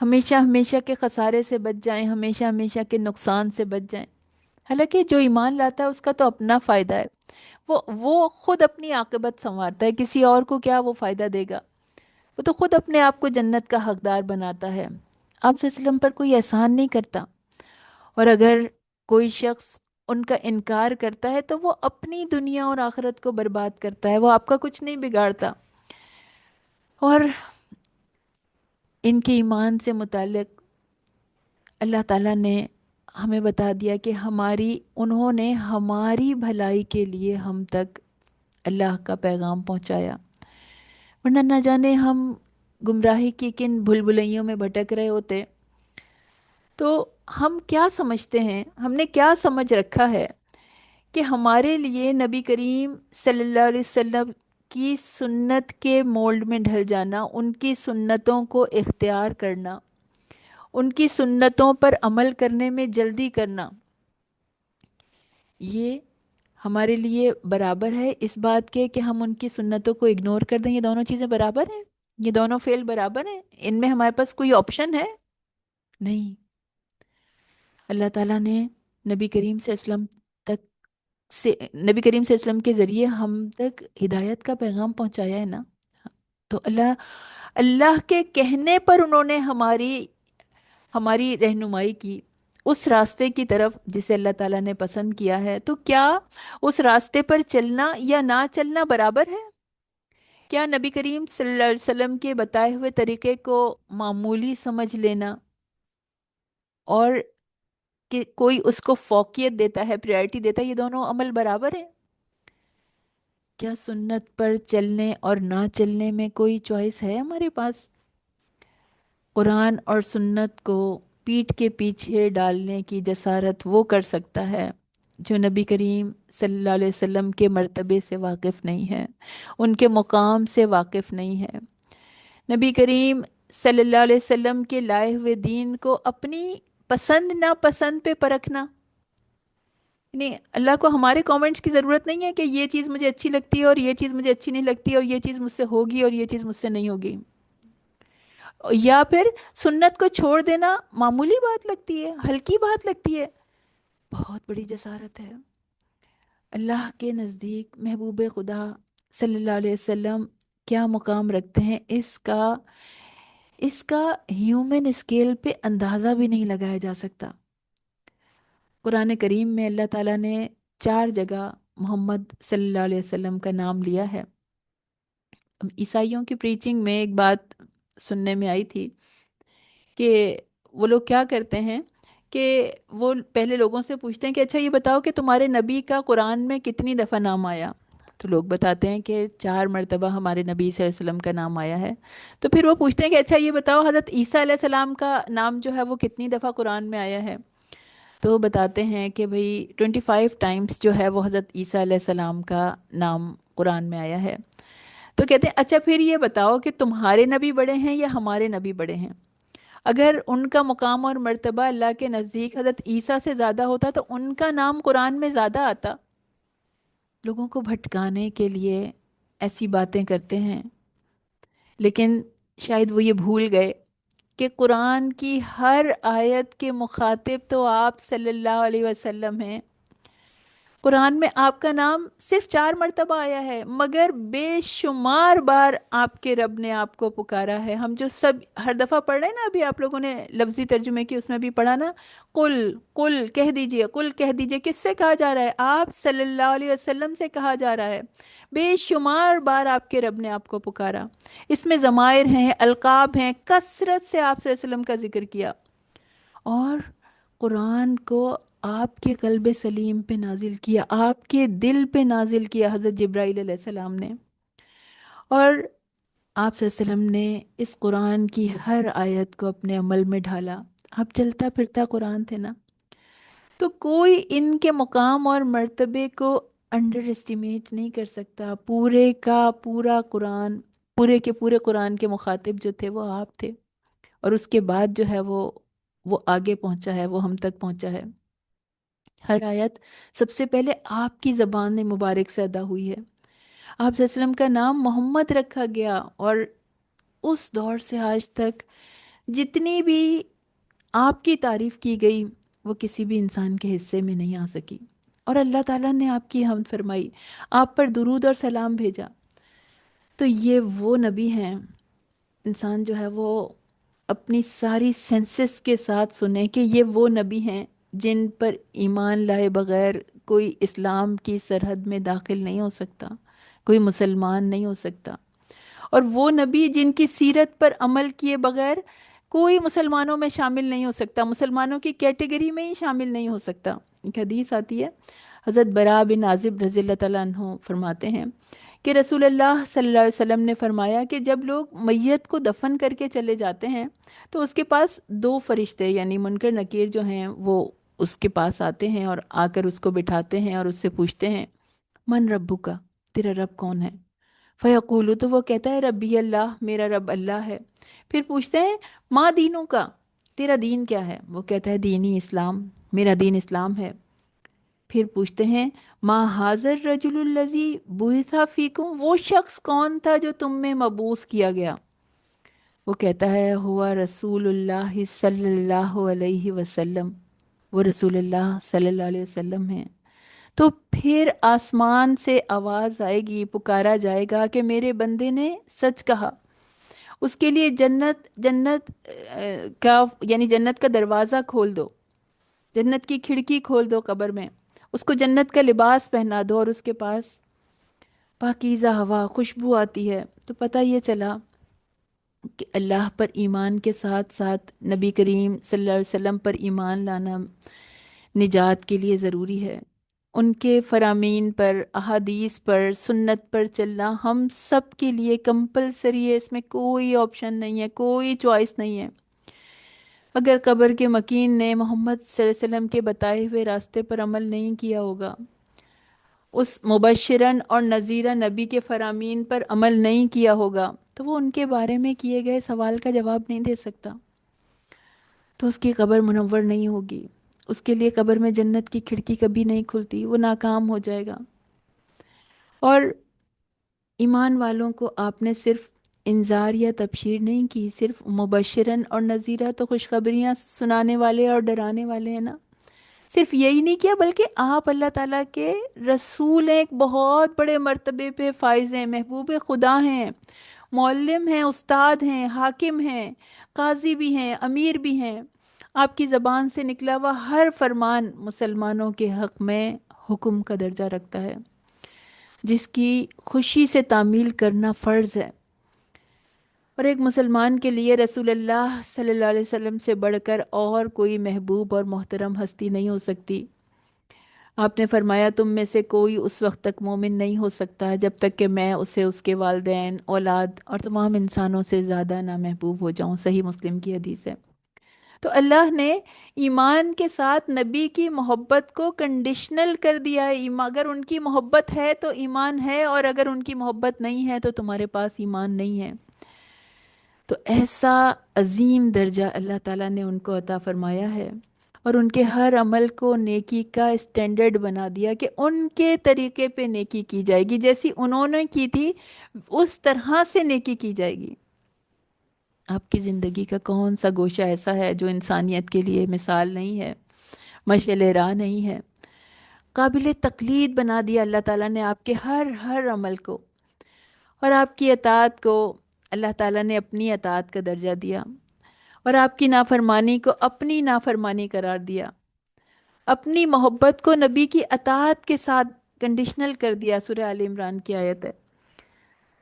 ہمیشہ ہمیشہ کے خسارے سے بچ جائیں، ہمیشہ ہمیشہ کے نقصان سے بچ جائیں۔ حالانکہ جو ایمان لاتا ہے اس کا تو اپنا فائدہ ہے، وہ خود اپنی عاقبت سنوارتا ہے، کسی اور کو کیا وہ فائدہ دے گا؟ وہ تو خود اپنے آپ کو جنت کا حقدار بناتا ہے، آپ صلی اللہ علیہ وسلم پر کوئی احسان نہیں کرتا۔ اور اگر کوئی شخص ان کا انکار کرتا ہے تو وہ اپنی دنیا اور آخرت کو برباد کرتا ہے، وہ آپ کا کچھ نہیں بگاڑتا۔ اور ان کے ایمان سے متعلق اللہ تعالیٰ نے ہمیں بتا دیا کہ انہوں نے ہماری بھلائی کے لیے ہم تک اللہ کا پیغام پہنچایا، ورنہ نہ جانے ہم گمراہی کی کن بھل بھلائیوں میں بھٹک رہے ہوتے۔ تو ہم کیا سمجھتے ہیں، ہم نے کیا سمجھ رکھا ہے کہ ہمارے لیے نبی کریم صلی اللہ علیہ وسلم کی سنت کے مولڈ میں ڈھل جانا، ان کی سنتوں کو اختیار کرنا، ان کی سنتوں پر عمل کرنے میں جلدی کرنا، یہ ہمارے لیے برابر ہے اس بات کے کہ ہم ان کی سنتوں کو اگنور کر دیں؟ یہ دونوں چیزیں برابر ہیں؟ یہ دونوں فعل برابر ہیں؟ ان میں ہمارے پاس کوئی آپشن ہے؟ نہیں۔ اللہ تعالیٰ نے نبی کریم صلی اللہ علیہ وسلم تک نبی کریم صلی اللہ علیہ وسلم کے ذریعے ہم تک ہدایت کا پیغام پہنچایا ہے نا۔ تو اللہ کے کہنے پر انہوں نے ہماری رہنمائی کی اس راستے کی طرف جسے اللہ تعالیٰ نے پسند کیا ہے۔ تو کیا اس راستے پر چلنا یا نہ چلنا برابر ہے؟ کیا نبی کریم صلی اللہ علیہ وسلم کے بتائے ہوئے طریقے کو معمولی سمجھ لینا اور کہ کوئی اس کو فوقیت دیتا ہے، پریورٹی دیتا ہے، یہ دونوں عمل برابر ہیں؟ کیا سنت پر چلنے اور نہ چلنے میں کوئی چوائس ہے ہمارے پاس؟ قرآن اور سنت کو پیٹھ کے پیچھے ڈالنے کی جسارت وہ کر سکتا ہے جو نبی کریم صلی اللہ علیہ وسلم کے مرتبے سے واقف نہیں ہے، ان کے مقام سے واقف نہیں ہے۔ نبی کریم صلی اللہ علیہ وسلم کے لائے ہوئے دین کو اپنی پسند ناپسند پہ پرکھنا، یعنی اللہ کو ہمارے کامنٹس کی ضرورت نہیں ہے کہ یہ چیز مجھے اچھی لگتی ہے اور یہ چیز مجھے اچھی نہیں لگتی اور یہ چیز مجھ سے ہوگی اور یہ چیز مجھ سے نہیں ہوگی، یا پھر سنت کو چھوڑ دینا معمولی بات لگتی ہے، ہلکی بات لگتی ہے؟ بہت بڑی جسارت ہے۔ اللہ کے نزدیک محبوب خدا صلی اللہ علیہ وسلم کیا مقام رکھتے ہیں، اس کا ہیومن اسکیل پہ اندازہ بھی نہیں لگایا جا سکتا۔ قرآن کریم میں اللہ تعالیٰ نے 4 جگہ محمد صلی اللہ علیہ وسلم کا نام لیا ہے۔ عیسائیوں کی پریچنگ میں ایک بات سننے میں آئی تھی کہ وہ لوگ کیا کرتے ہیں کہ وہ پہلے لوگوں سے پوچھتے ہیں کہ اچھا یہ بتاؤ کہ تمہارے نبی کا قرآن میں کتنی دفعہ نام آیا؟ تو لوگ بتاتے ہیں کہ 4 مرتبہ ہمارے نبی صلی اللہ علیہ وسلم کا نام آیا ہے۔ تو پھر وہ پوچھتے ہیں کہ اچھا یہ بتاؤ حضرت عیسیٰ علیہ السلام کا نام جو ہے وہ کتنی دفعہ قرآن میں آیا ہے؟ تو وہ بتاتے ہیں کہ بھئی 25 ٹائمز جو ہے وہ حضرت عیسیٰ علیہ السلام کا نام قرآن میں آیا ہے۔ تو کہتے ہیں اچھا پھر یہ بتاؤ کہ تمہارے نبی بڑے ہیں یا ہمارے نبی بڑے ہیں؟ اگر ان کا مقام اور مرتبہ اللہ کے نزدیک حضرت عیسیٰ سے زیادہ ہوتا تو ان کا نام قرآن میں زیادہ آتا۔ لوگوں کو بھٹکانے کے لیے ایسی باتیں کرتے ہیں، لیکن شاید وہ یہ بھول گئے کہ قرآن کی ہر آیت کے مخاطب تو آپ صلی اللہ علیہ وسلم ہیں۔ قرآن میں آپ کا نام صرف 4 مرتبہ آیا ہے، مگر بے شمار بار آپ کے رب نے آپ کو پکارا ہے۔ ہم جو سب ہر دفعہ پڑھ رہے ہیں نا، ابھی آپ لوگوں نے لفظی ترجمے کی اس میں بھی پڑھا نا، قل قل کہہ دیجئے، قل کہہ دیجئے، کس سے کہا جا رہا ہے؟ آپ صلی اللہ علیہ وسلم سے کہا جا رہا ہے۔ بے شمار بار آپ کے رب نے آپ کو پکارا، اس میں ضمائر ہیں، القاب ہیں، کثرت سے آپ صلی اللہ علیہ وسلم کا ذکر کیا، اور قرآن کو آپ کے قلب سلیم پہ نازل کیا، آپ کے دل پہ نازل کیا حضرت جبرائیل علیہ السلام نے، اور آپ صلی اللہ علیہ وسلم نے اس قرآن کی ہر آیت کو اپنے عمل میں ڈھالا۔ آپ چلتا پھرتا قرآن تھے نا۔ تو کوئی ان کے مقام اور مرتبے کو انڈر اسٹیمیٹ نہیں کر سکتا۔ پورے کا پورا قرآن، پورے کے پورے قرآن کے مخاطب جو تھے وہ آپ تھے، اور اس کے بعد جو ہے وہ آگے پہنچا ہے، وہ ہم تک پہنچا ہے۔ ہر آیت سب سے پہلے آپ کی زبان مبارک سے ادا ہوئی ہے۔ آپ صلی اللہ علیہ وسلم کا نام محمد رکھا گیا، اور اس دور سے آج تک جتنی بھی آپ کی تعریف کی گئی وہ کسی بھی انسان کے حصے میں نہیں آ سکی، اور اللہ تعالیٰ نے آپ کی حمد فرمائی، آپ پر درود اور سلام بھیجا۔ تو یہ وہ نبی ہیں، انسان جو ہے وہ اپنی ساری سینسز کے ساتھ سنے کہ یہ وہ نبی ہیں جن پر ایمان لائے بغیر کوئی اسلام کی سرحد میں داخل نہیں ہو سکتا، کوئی مسلمان نہیں ہو سکتا، اور وہ نبی جن کی سیرت پر عمل کیے بغیر کوئی مسلمانوں میں شامل نہیں ہو سکتا، مسلمانوں کی کیٹیگری میں ہی شامل نہیں ہو سکتا۔ ایک حدیث آتی ہے، حضرت برا بن عازب رضی اللہ تعالیٰ عنہ فرماتے ہیں کہ رسول اللہ صلی اللہ علیہ وسلم نے فرمایا کہ جب لوگ میت کو دفن کر کے چلے جاتے ہیں تو اس کے پاس دو فرشتے یعنی منکر نکیر جو ہیں وہ اس کے پاس آتے ہیں اور آ کر اس کو بٹھاتے ہیں اور اس سے پوچھتے ہیں، من ربو کا، تیرا رب کون ہے؟ فیقولو، تو وہ کہتا ہے ربی اللہ، میرا رب اللہ ہے۔ پھر پوچھتے ہیں ماں دینوں کا، تیرا دین کیا ہے؟ وہ کہتا ہے دینی اسلام، میرا دین اسلام ہے۔ پھر پوچھتے ہیں ما حاضر رجل الذی بعث فیکم، وہ شخص کون تھا جو تم میں مبعوث کیا گیا؟ وہ کہتا ہے ہوا رسول اللہ صلی اللہ علیہ وسلم، وہ رسول اللہ صلی اللہ علیہ وسلم ہیں۔ تو پھر آسمان سے آواز آئے گی، پکارا جائے گا کہ میرے بندے نے سچ کہا، اس کے لیے جنت کا یعنی جنت کا دروازہ کھول دو، جنت کی کھڑکی کھول دو قبر میں، اس کو جنت کا لباس پہنا دو، اور اس کے پاس پاکیزہ ہوا، خوشبو آتی ہے۔ تو پتہ یہ چلا کہ اللہ پر ایمان کے ساتھ ساتھ نبی کریم صلی اللہ علیہ وسلم پر ایمان لانا نجات کے لیے ضروری ہے۔ ان کے فرامین پر، احادیث پر، سنت پر چلنا ہم سب کے لیے کمپلسری ہے، اس میں کوئی آپشن نہیں ہے، کوئی چوائس نہیں ہے۔ اگر قبر کے مکین نے محمد صلی اللہ علیہ وسلم کے بتائے ہوئے راستے پر عمل نہیں کیا ہوگا، اس مبشرن اور نذیرہ نبی کے فرامین پر عمل نہیں کیا ہوگا، تو وہ ان کے بارے میں کیے گئے سوال کا جواب نہیں دے سکتا، تو اس کی قبر منور نہیں ہوگی، اس کے لیے قبر میں جنت کی کھڑکی کبھی نہیں کھلتی، وہ ناکام ہو جائے گا۔ اور ایمان والوں کو آپ نے صرف انذار یا تبشیر نہیں کی، صرف مبشرن اور نذیرہ تو خوشخبریاں سنانے والے اور ڈرانے والے ہیں نا، صرف یہی نہیں کیا بلکہ آپ اللہ تعالیٰ کے رسول ہیں، ایک بہت بڑے مرتبے پہ فائز ہیں، محبوب خدا ہیں، معلم ہیں، استاد ہیں، حاکم ہیں، قاضی بھی ہیں، امیر بھی ہیں۔ آپ کی زبان سے نکلا ہوا ہر فرمان مسلمانوں کے حق میں حکم کا درجہ رکھتا ہے، جس کی خوشی سے تعمیل کرنا فرض ہے۔ اور ایک مسلمان کے لیے رسول اللہ صلی اللہ علیہ وسلم سے بڑھ کر اور کوئی محبوب اور محترم ہستی نہیں ہو سکتی۔ آپ نے فرمایا تم میں سے کوئی اس وقت تک مومن نہیں ہو سکتا جب تک کہ میں اسے اس کے والدین، اولاد اور تمام انسانوں سے زیادہ نہ محبوب ہو جاؤں۔ صحیح مسلم کی حدیث ہے۔ تو اللہ نے ایمان کے ساتھ نبی کی محبت کو کنڈیشنل کر دیا ہے، اگر ان کی محبت ہے تو ایمان ہے، اور اگر ان کی محبت نہیں ہے تو تمہارے پاس ایمان نہیں ہے۔ تو ایسا عظیم درجہ اللہ تعالیٰ نے ان کو عطا فرمایا ہے، اور ان کے ہر عمل کو نیکی کا اسٹینڈرڈ بنا دیا کہ ان کے طریقے پہ نیکی کی جائے گی، جیسی انہوں نے کی تھی اس طرح سے نیکی کی جائے گی۔ آپ کی زندگی کا کون سا گوشہ ایسا ہے جو انسانیت کے لیے مثال نہیں ہے، مشعل راہ نہیں ہے؟ قابل تقلید بنا دیا اللہ تعالیٰ نے آپ کے ہر عمل کو، اور آپ کی اطاعت کو اللہ تعالیٰ نے اپنی اطاعت کا درجہ دیا، اور آپ کی نافرمانی کو اپنی نافرمانی قرار دیا، اپنی محبت کو نبی کی اطاعت کے ساتھ کنڈیشنل کر دیا۔ سورہ آل عمران کی آیت ہے۔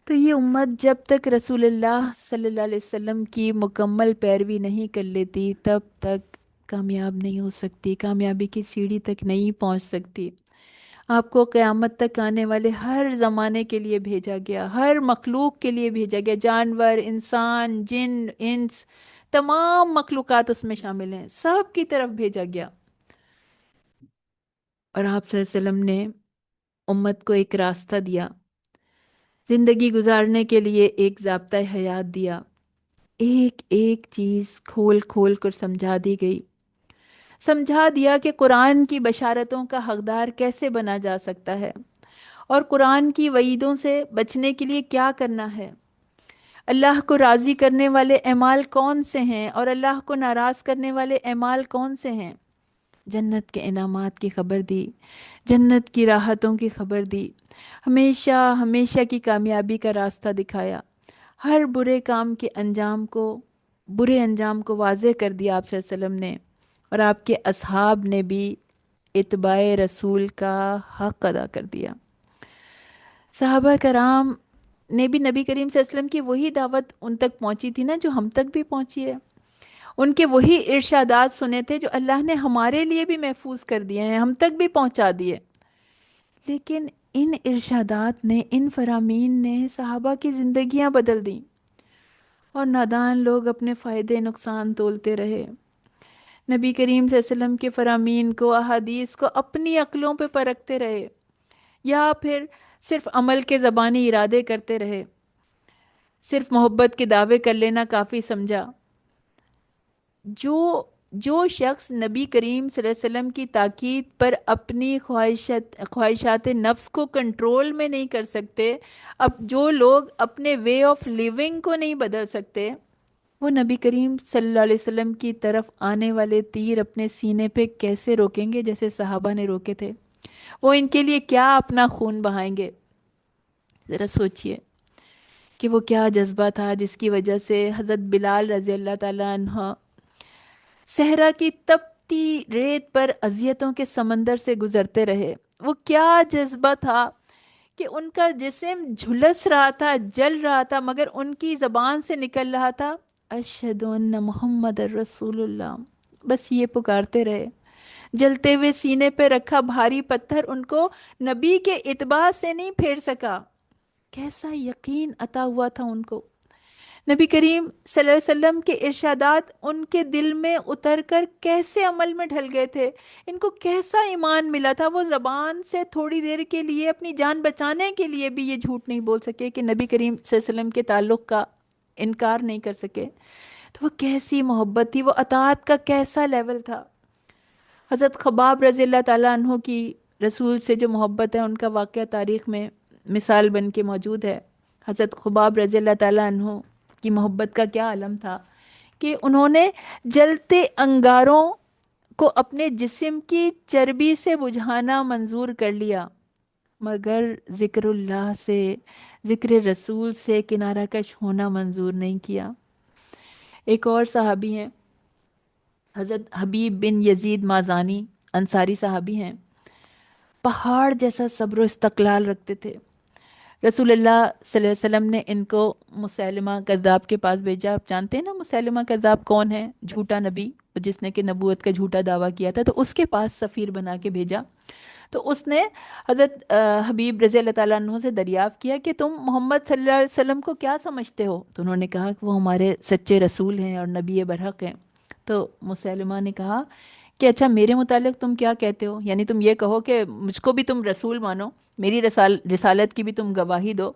تو یہ امت جب تک رسول اللہ صلی اللہ علیہ وسلم کی مکمل پیروی نہیں کر لیتی تب تک کامیاب نہیں ہو سکتی، کامیابی کی سیڑھی تک نہیں پہنچ سکتی۔ آپ کو قیامت تک آنے والے ہر زمانے کے لیے بھیجا گیا، ہر مخلوق کے لیے بھیجا گیا، جانور، انسان، جن، انس، تمام مخلوقات اس میں شامل ہیں، سب کی طرف بھیجا گیا۔ اور آپ صلی اللہ علیہ وسلم نے امت کو ایک راستہ دیا، زندگی گزارنے کے لیے ایک ضابطۂ حیات دیا، ایک ایک چیز کھول کھول کر سمجھا دی گئی، سمجھا دیا کہ قرآن کی بشارتوں کا حقدار کیسے بنا جا سکتا ہے، اور قرآن کی وعیدوں سے بچنے کے لیے کیا کرنا ہے۔ اللہ کو راضی کرنے والے اعمال کون سے ہیں اور اللہ کو ناراض کرنے والے اعمال کون سے ہیں؟ جنت کے انعامات کی خبر دی، جنت کی راحتوں کی خبر دی، ہمیشہ ہمیشہ کی کامیابی کا راستہ دکھایا، ہر برے انجام کو واضح کر دیا آپ صلی اللہ علیہ وسلم نے، اور آپ کے اصحاب نے بھی اتباع رسول کا حق ادا کر دیا۔ صحابہ کرام نے بھی نبی کریم صلی اللہ علیہ وسلم کی وہی دعوت ان تک پہنچی تھی نا جو ہم تک بھی پہنچی ہے، ان کے وہی ارشادات سنے تھے جو اللہ نے ہمارے لیے بھی محفوظ کر دیے ہیں، ہم تک بھی پہنچا دیے۔ لیکن ان ارشادات نے، ان فرامین نے صحابہ کی زندگیاں بدل دیں، اور نادان لوگ اپنے فائدے نقصان تولتے رہے، نبی کریم صلی اللہ علیہ وسلم کے فرامین کو، احادیث کو اپنی عقلوں پہ پرکھتے رہے، یا پھر صرف عمل کے زبانی ارادے کرتے رہے، صرف محبت کے دعوے کر لینا کافی سمجھا۔ جو شخص نبی کریم صلی اللہ علیہ وسلم کی تاکید پر اپنی خواہشات نفس کو کنٹرول میں نہیں کر سکتے، اب جو لوگ اپنے وے آف لیونگ کو نہیں بدل سکتے، وہ نبی کریم صلی اللہ علیہ وسلم کی طرف آنے والے تیر اپنے سینے پہ کیسے روکیں گے جیسے صحابہ نے روکے تھے؟ وہ ان کے لیے کیا اپنا خون بہائیں گے؟ ذرا سوچئے کہ وہ کیا جذبہ تھا جس کی وجہ سے حضرت بلال رضی اللہ تعالیٰ عنہ صحرا کی تپتی ریت پر اذیتوں کے سمندر سے گزرتے رہے۔ وہ کیا جذبہ تھا کہ ان کا جسم جھلس رہا تھا، جل رہا تھا، مگر ان کی زبان سے نکل رہا تھا اشہد ان محمد رسول اللہ، بس یہ پکارتے رہے۔ جلتے ہوئے سینے پہ رکھا بھاری پتھر ان کو نبی کے اتباع سے نہیں پھیر سکا۔ کیسا یقین عطا ہوا تھا ان کو، نبی کریم صلی اللہ علیہ وسلم کے ارشادات ان کے دل میں اتر کر کیسے عمل میں ڈھل گئے تھے، ان کو کیسا ایمان ملا تھا۔ وہ زبان سے تھوڑی دیر کے لیے اپنی جان بچانے کے لیے بھی یہ جھوٹ نہیں بول سکے کہ نبی کریم صلی اللہ علیہ وسلم کے تعلق کا انکار نہیں کر سکے۔ تو وہ کیسی محبت تھی، وہ اطاعت کا کیسا لیول تھا۔ حضرت خباب رضی اللہ تعالیٰ عنہ کی رسول سے جو محبت ہے، ان کا واقعہ تاریخ میں مثال بن کے موجود ہے۔ حضرت خباب رضی اللہ تعالیٰ عنہ کی محبت کا کیا عالم تھا کہ انہوں نے جلتے انگاروں کو اپنے جسم کی چربی سے بجھانا منظور کر لیا، مگر ذکر اللہ سے، ذکر رسول سے کنارہ کش ہونا منظور نہیں کیا۔ ایک اور صحابی ہیں حضرت حبیب بن یزید مازانی، انصاری صحابی ہیں، پہاڑ جیسا صبر و استقلال رکھتے تھے۔ رسول اللہ صلی اللہ علیہ وسلم نے ان کو مسیلمہ کذاب کے پاس بھیجا۔ آپ جانتے ہیں نا مسیلمہ کذاب کون ہے؟ جھوٹا نبی، جس نے کہ نبوت کا جھوٹا دعویٰ کیا تھا، تو اس کے پاس سفیر بنا کے بھیجا۔ تو اس نے حضرت حبیب رضی اللہ تعالیٰ عنہ سے دریافت کیا کہ تم محمد صلی اللہ علیہ وسلم کو کیا سمجھتے ہو؟ تو انہوں نے کہا کہ وہ ہمارے سچے رسول ہیں اور نبی برحق ہیں۔ تو مسیلمہ نے کہا کہ اچھا میرے متعلق تم کیا کہتے ہو؟ یعنی تم یہ کہو کہ مجھ کو بھی تم رسول مانو، میری رسالت کی بھی تم گواہی دو۔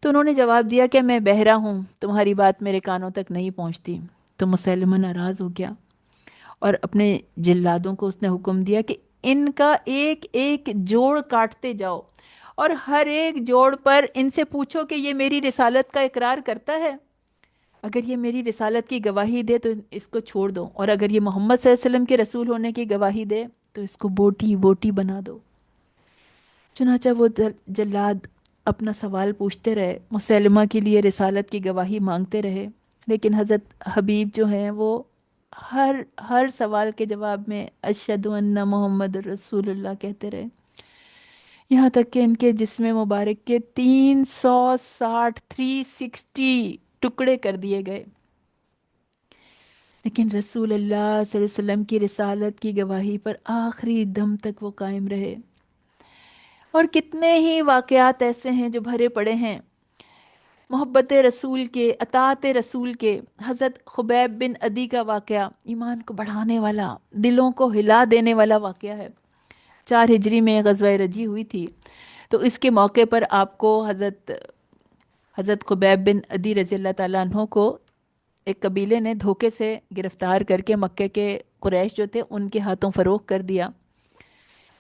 تو انہوں نے جواب دیا کہ میں بہرا ہوں، تمہاری بات میرے کانوں تک نہیں پہنچتی۔ تو مسیلمہ ناراض ہو گیا اور اپنے جلادوں کو اس نے حکم دیا کہ ان کا ایک ایک جوڑ کاٹتے جاؤ، اور ہر ایک جوڑ پر ان سے پوچھو کہ یہ میری رسالت کا اقرار کرتا ہے؟ اگر یہ میری رسالت کی گواہی دے تو اس کو چھوڑ دو، اور اگر یہ محمد صلی اللہ علیہ وسلم کے رسول ہونے کی گواہی دے تو اس کو بوٹی بوٹی بنا دو۔ چنانچہ وہ جلاد اپنا سوال پوچھتے رہے، مسلمہ کے لیے رسالت کی گواہی مانگتے رہے، لیکن حضرت حبیب جو ہیں وہ ہر سوال کے جواب میں اشہد ان محمد رسول اللہ کہتے رہے، یہاں تک کہ ان کے جسم مبارک کے 360 ٹکڑے کر دیے گئے۔ لیکن رسول اللہ صلی اللہ علیہ وسلم کی رسالت کی گواہی پر آخری دم تک وہ قائم رہے۔ اور کتنے ہی واقعات ایسے ہیں جو بھرے پڑے ہیں محبت رسول کے، اطاعت رسول کے۔ حضرت خبیب بن عدی کا واقعہ ایمان کو بڑھانے والا، دلوں کو ہلا دینے والا واقعہ ہے۔ 4 ہجری میں غزوہ رجی ہوئی تھی، تو اس کے موقع پر آپ کو حضرت خبیب بن عدی رضی اللہ تعالیٰ عنہ کو ایک قبیلے نے دھوکے سے گرفتار کر کے مکے کے قریش جو تھے ان کے ہاتھوں فروخت کر دیا۔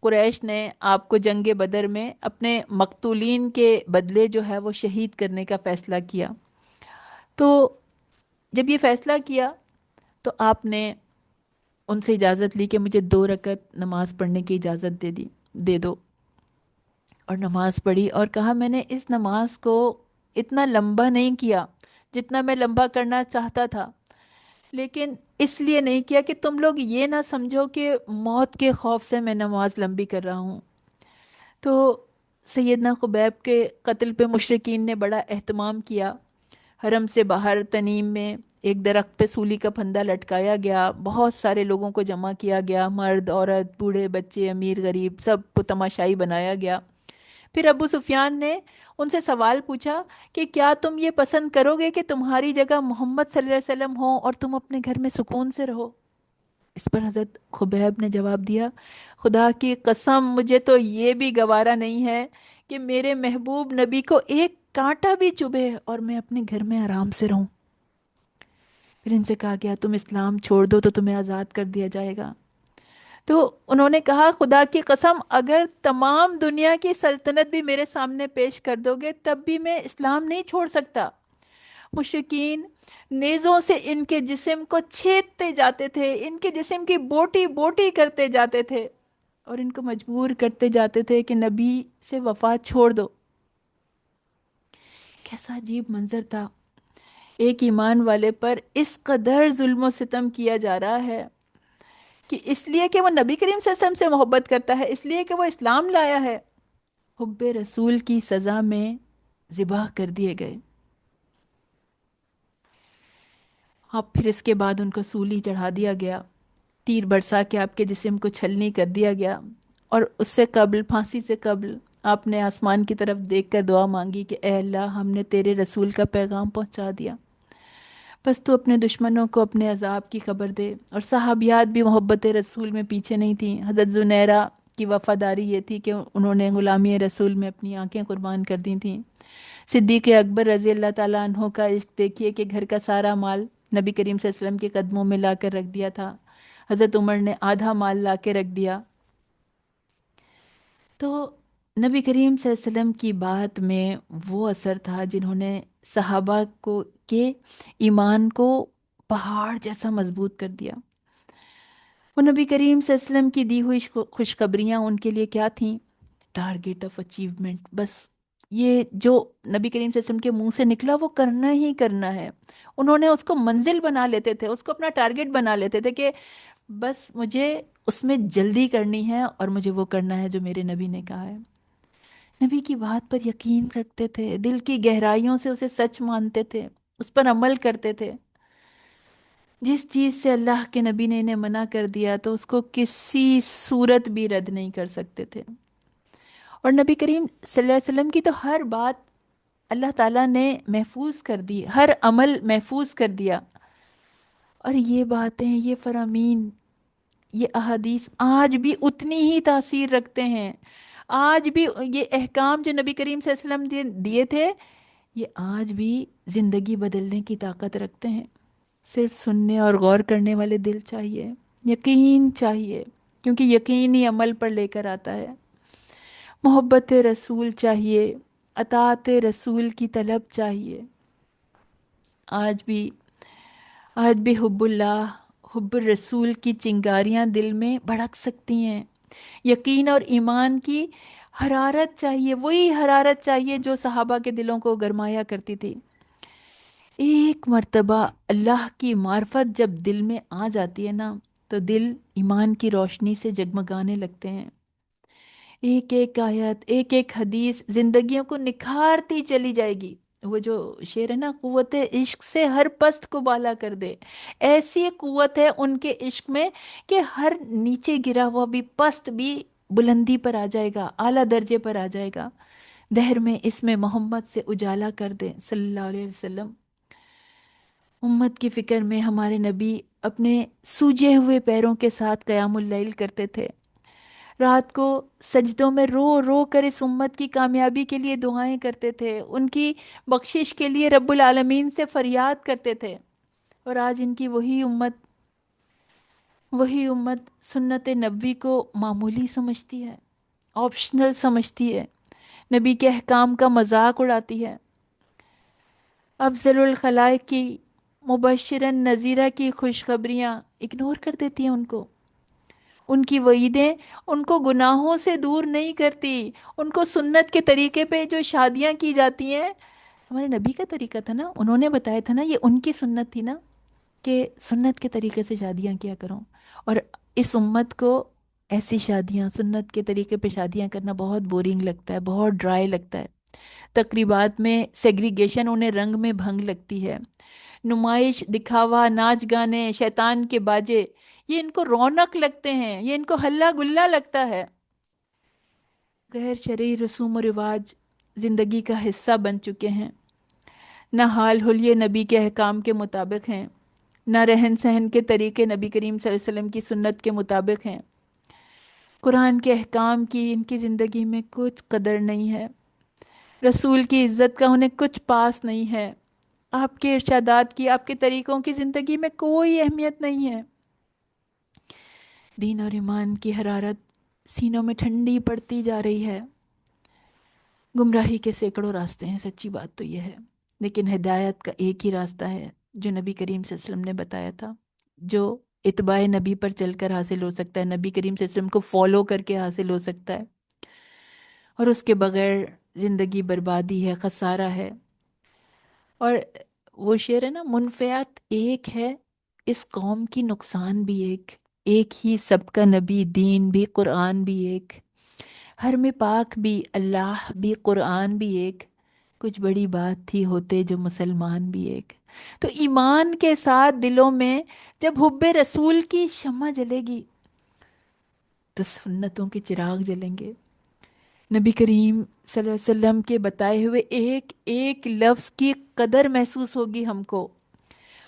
قریش نے آپ کو جنگ بدر میں اپنے مقتولین کے بدلے جو ہے وہ شہید کرنے کا فیصلہ کیا۔ تو جب یہ فیصلہ کیا تو آپ نے ان سے اجازت لی کہ مجھے 2 رکعت نماز پڑھنے کی اجازت دے دو، اور نماز پڑھی، اور کہا میں نے اس نماز کو اتنا لمبا نہیں کیا جتنا میں لمبا کرنا چاہتا تھا، لیکن اس لیے نہیں کیا کہ تم لوگ یہ نہ سمجھو کہ موت کے خوف سے میں نماز لمبی کر رہا ہوں۔ تو سیدنا خبیب کے قتل پہ مشرکین نے بڑا اہتمام کیا۔ حرم سے باہر تنیم میں ایک درخت پہ سولی کا پھندا لٹکایا گیا، بہت سارے لوگوں کو جمع کیا گیا، مرد عورت بوڑھے بچے امیر غریب سب کو تماشائی بنایا گیا۔ پھر ابو سفیان نے ان سے سوال پوچھا کہ کیا تم یہ پسند کرو گے کہ تمہاری جگہ محمد صلی اللہ علیہ وسلم ہو اور تم اپنے گھر میں سکون سے رہو؟ اس پر حضرت خبیب نے جواب دیا، خدا کی قسم مجھے تو یہ بھی گوارا نہیں ہے کہ میرے محبوب نبی کو ایک کانٹا بھی چبھے اور میں اپنے گھر میں آرام سے رہوں۔ پھر ان سے کہا گیا تم اسلام چھوڑ دو تو تمہیں آزاد کر دیا جائے گا۔ تو انہوں نے کہا خدا کی قسم اگر تمام دنیا کی سلطنت بھی میرے سامنے پیش کر دو گے تب بھی میں اسلام نہیں چھوڑ سکتا۔ مشرکین نیزوں سے ان کے جسم کو چھیدتے جاتے تھے، ان کے جسم کی بوٹی بوٹی کرتے جاتے تھے، اور ان کو مجبور کرتے جاتے تھے کہ نبی سے وفا چھوڑ دو۔ کیسا عجیب منظر تھا، ایک ایمان والے پر اس قدر ظلم و ستم کیا جا رہا ہے کہ اس لیے کہ وہ نبی کریم صلی اللہ علیہ وسلم سے محبت کرتا ہے، اس لیے کہ وہ اسلام لایا ہے، حب رسول کی سزا میں ذبح کر دیے گئے۔ اب پھر اس کے بعد ان کو سولی چڑھا دیا گیا، تیر برسا کے آپ کے جسم کو چھلنی کر دیا گیا، اور اس سے قبل پھانسی سے قبل آپ نے آسمان کی طرف دیکھ کر دعا مانگی کہ اے اللہ ہم نے تیرے رسول کا پیغام پہنچا دیا، بس تو اپنے دشمنوں کو اپنے عذاب کی خبر دے۔ اور صحابیات بھی محبت رسول میں پیچھے نہیں تھیں۔ حضرت زنیرہ کی وفاداری یہ تھی کہ انہوں نے غلامی رسول میں اپنی آنکھیں قربان کر دی تھیں۔ صدیق اکبر رضی اللہ تعالیٰ عنہ کا عشق دیکھیے کہ گھر کا سارا مال نبی کریم صلی اللہ علیہ وسلم کے قدموں میں لا کر رکھ دیا تھا، حضرت عمر نے آدھا مال لا کے رکھ دیا۔ تو نبی کریم صلی اللہ علیہ وسلم کی بات میں وہ اثر تھا جنہوں نے صحابہ کو کے ایمان کو پہاڑ جیسا مضبوط کر دیا۔ وہ نبی کریم صلی اللہ علیہ وسلم کی دی ہوئی خوشخبریاں ان کے لیے کیا تھیں؟ ٹارگیٹ آف اچیومنٹ، بس یہ جو نبی کریم صلی اللہ علیہ وسلم کے منہ سے نکلا وہ کرنا ہی کرنا ہے۔ انہوں نے اس کو منزل بنا لیتے تھے، اس کو اپنا ٹارگیٹ بنا لیتے تھے کہ بس مجھے اس میں جلدی کرنی ہے اور مجھے وہ کرنا ہے جو میرے نبی نے کہا ہے۔ نبی کی بات پر یقین رکھتے تھے، دل کی گہرائیوں سے اسے سچ مانتے تھے، اس پر عمل کرتے تھے۔ جس چیز سے اللہ کے نبی نے انہیں منع کر دیا تو اس کو کسی صورت بھی رد نہیں کر سکتے تھے۔ اور نبی کریم صلی اللہ علیہ وسلم کی تو ہر بات اللہ تعالیٰ نے محفوظ کر دی، ہر عمل محفوظ کر دیا، اور یہ باتیں، یہ فرامین، یہ احادیث آج بھی اتنی ہی تاثیر رکھتے ہیں۔ آج بھی یہ احکام جو نبی کریم صلی اللہ علیہ وسلم دیے تھے یہ آج بھی زندگی بدلنے کی طاقت رکھتے ہیں۔ صرف سننے اور غور کرنے والے دل چاہیے، یقین چاہیے، کیونکہ یقین ہی عمل پر لے کر آتا ہے۔ محبت رسول چاہیے، اطاعت رسول کی طلب چاہیے۔ آج بھی حب اللہ، حب الرسول کی چنگاریاں دل میں بھڑک سکتی ہیں۔ یقین اور ایمان کی حرارت چاہیے، وہی حرارت چاہیے جو صحابہ کے دلوں کو گرمایا کرتی تھی۔ ایک مرتبہ اللہ کی معرفت جب دل میں آ جاتی ہے نا تو دل ایمان کی روشنی سے جگمگانے لگتے ہیں۔ ایک ایک آیت، ایک ایک حدیث زندگیوں کو نکھارتی چلی جائے گی۔ وہ جو شعر ہے نا، قوت عشق سے ہر پست کو بالا کر دے، ایسی قوت ہے ان کے عشق میں کہ ہر نیچے گرا ہوا بھی پست بھی بلندی پر آ جائے گا، اعلیٰ درجے پر آ جائے گا۔ دہر میں اس میں محمد سے اجالا کر دے صلی اللہ علیہ وسلم۔ امت کی فکر میں ہمارے نبی اپنے سوجے ہوئے پیروں کے ساتھ قیام اللیل کرتے تھے، رات کو سجدوں میں رو رو کر اس امت کی کامیابی کے لیے دعائیں کرتے تھے، ان کی بخشش کے لیے رب العالمین سے فریاد کرتے تھے۔ اور آج ان کی وہی امت سنت نبوی کو معمولی سمجھتی ہے، آپشنل سمجھتی ہے، نبی کے احکام کا مذاق اڑاتی ہے۔ افضل الخلائق کی مبشرن نذیرہ کی خوشخبریاں اگنور کر دیتی ہیں ان کو، ان کی وعیدیں ان کو گناہوں سے دور نہیں کرتی، ان کو سنت کے طریقے پہ جو شادیاں کی جاتی ہیں، ہمارے نبی کا طریقہ تھا نا، انہوں نے بتایا تھا نا، یہ ان کی سنت تھی نا کہ سنت کے طریقے سے شادیاں کیا کرو، اور اس امت کو ایسی شادیاں، سنت کے طریقے پہ شادیاں کرنا بہت بورنگ لگتا ہے، بہت ڈرائی لگتا ہے، تقریبات میں سیگریگیشن انہیں رنگ میں بھنگ لگتی ہے، نمائش، دکھاوا، ناچ گانے، شیطان کے باجے، یہ ان کو رونق لگتے ہیں، یہ ان کو ہلا گلا لگتا ہے، غیر شرعی رسوم و رواج زندگی کا حصہ بن چکے ہیں، نہ حال حلیے نبی کے احکام کے مطابق ہیں، نہ رہن سہن کے طریقے نبی کریم صلی اللہ علیہ وسلم کی سنت کے مطابق ہیں، قرآن کے احکام کی ان کی زندگی میں کچھ قدر نہیں ہے، رسول کی عزت کا انہیں کچھ پاس نہیں ہے، آپ کے ارشادات کی، آپ کے طریقوں کی زندگی میں کوئی اہمیت نہیں ہے، دین اور ایمان کی حرارت سینوں میں ٹھنڈی پڑتی جا رہی ہے، گمراہی کے سینکڑوں راستے ہیں، سچی بات تو یہ ہے، لیکن ہدایت کا ایک ہی راستہ ہے جو نبی کریم صلی اللہ علیہ وسلم نے بتایا تھا، جو اتباع نبی پر چل کر حاصل ہو سکتا ہے، نبی کریم صلی اللہ علیہ وسلم کو فالو کر کے حاصل ہو سکتا ہے، اور اس کے بغیر زندگی بربادی ہے، خسارہ ہے، اور وہ شعر ہے نا، منفعت ایک ہے اس قوم کی، نقصان بھی ایک، ایک ہی سب کا نبی، دین بھی، قرآن بھی ایک، حرم پاک بھی، اللہ بھی، قرآن بھی ایک، کچھ بڑی بات تھی ہوتے جو مسلمان بھی ایک۔ تو ایمان کے ساتھ دلوں میں جب حب رسول کی شمع جلے گی تو سنتوں کے چراغ جلیں گے، نبی کریم صلی اللہ علیہ وسلم کے بتائے ہوئے ایک ایک لفظ کی قدر محسوس ہوگی ہم کو،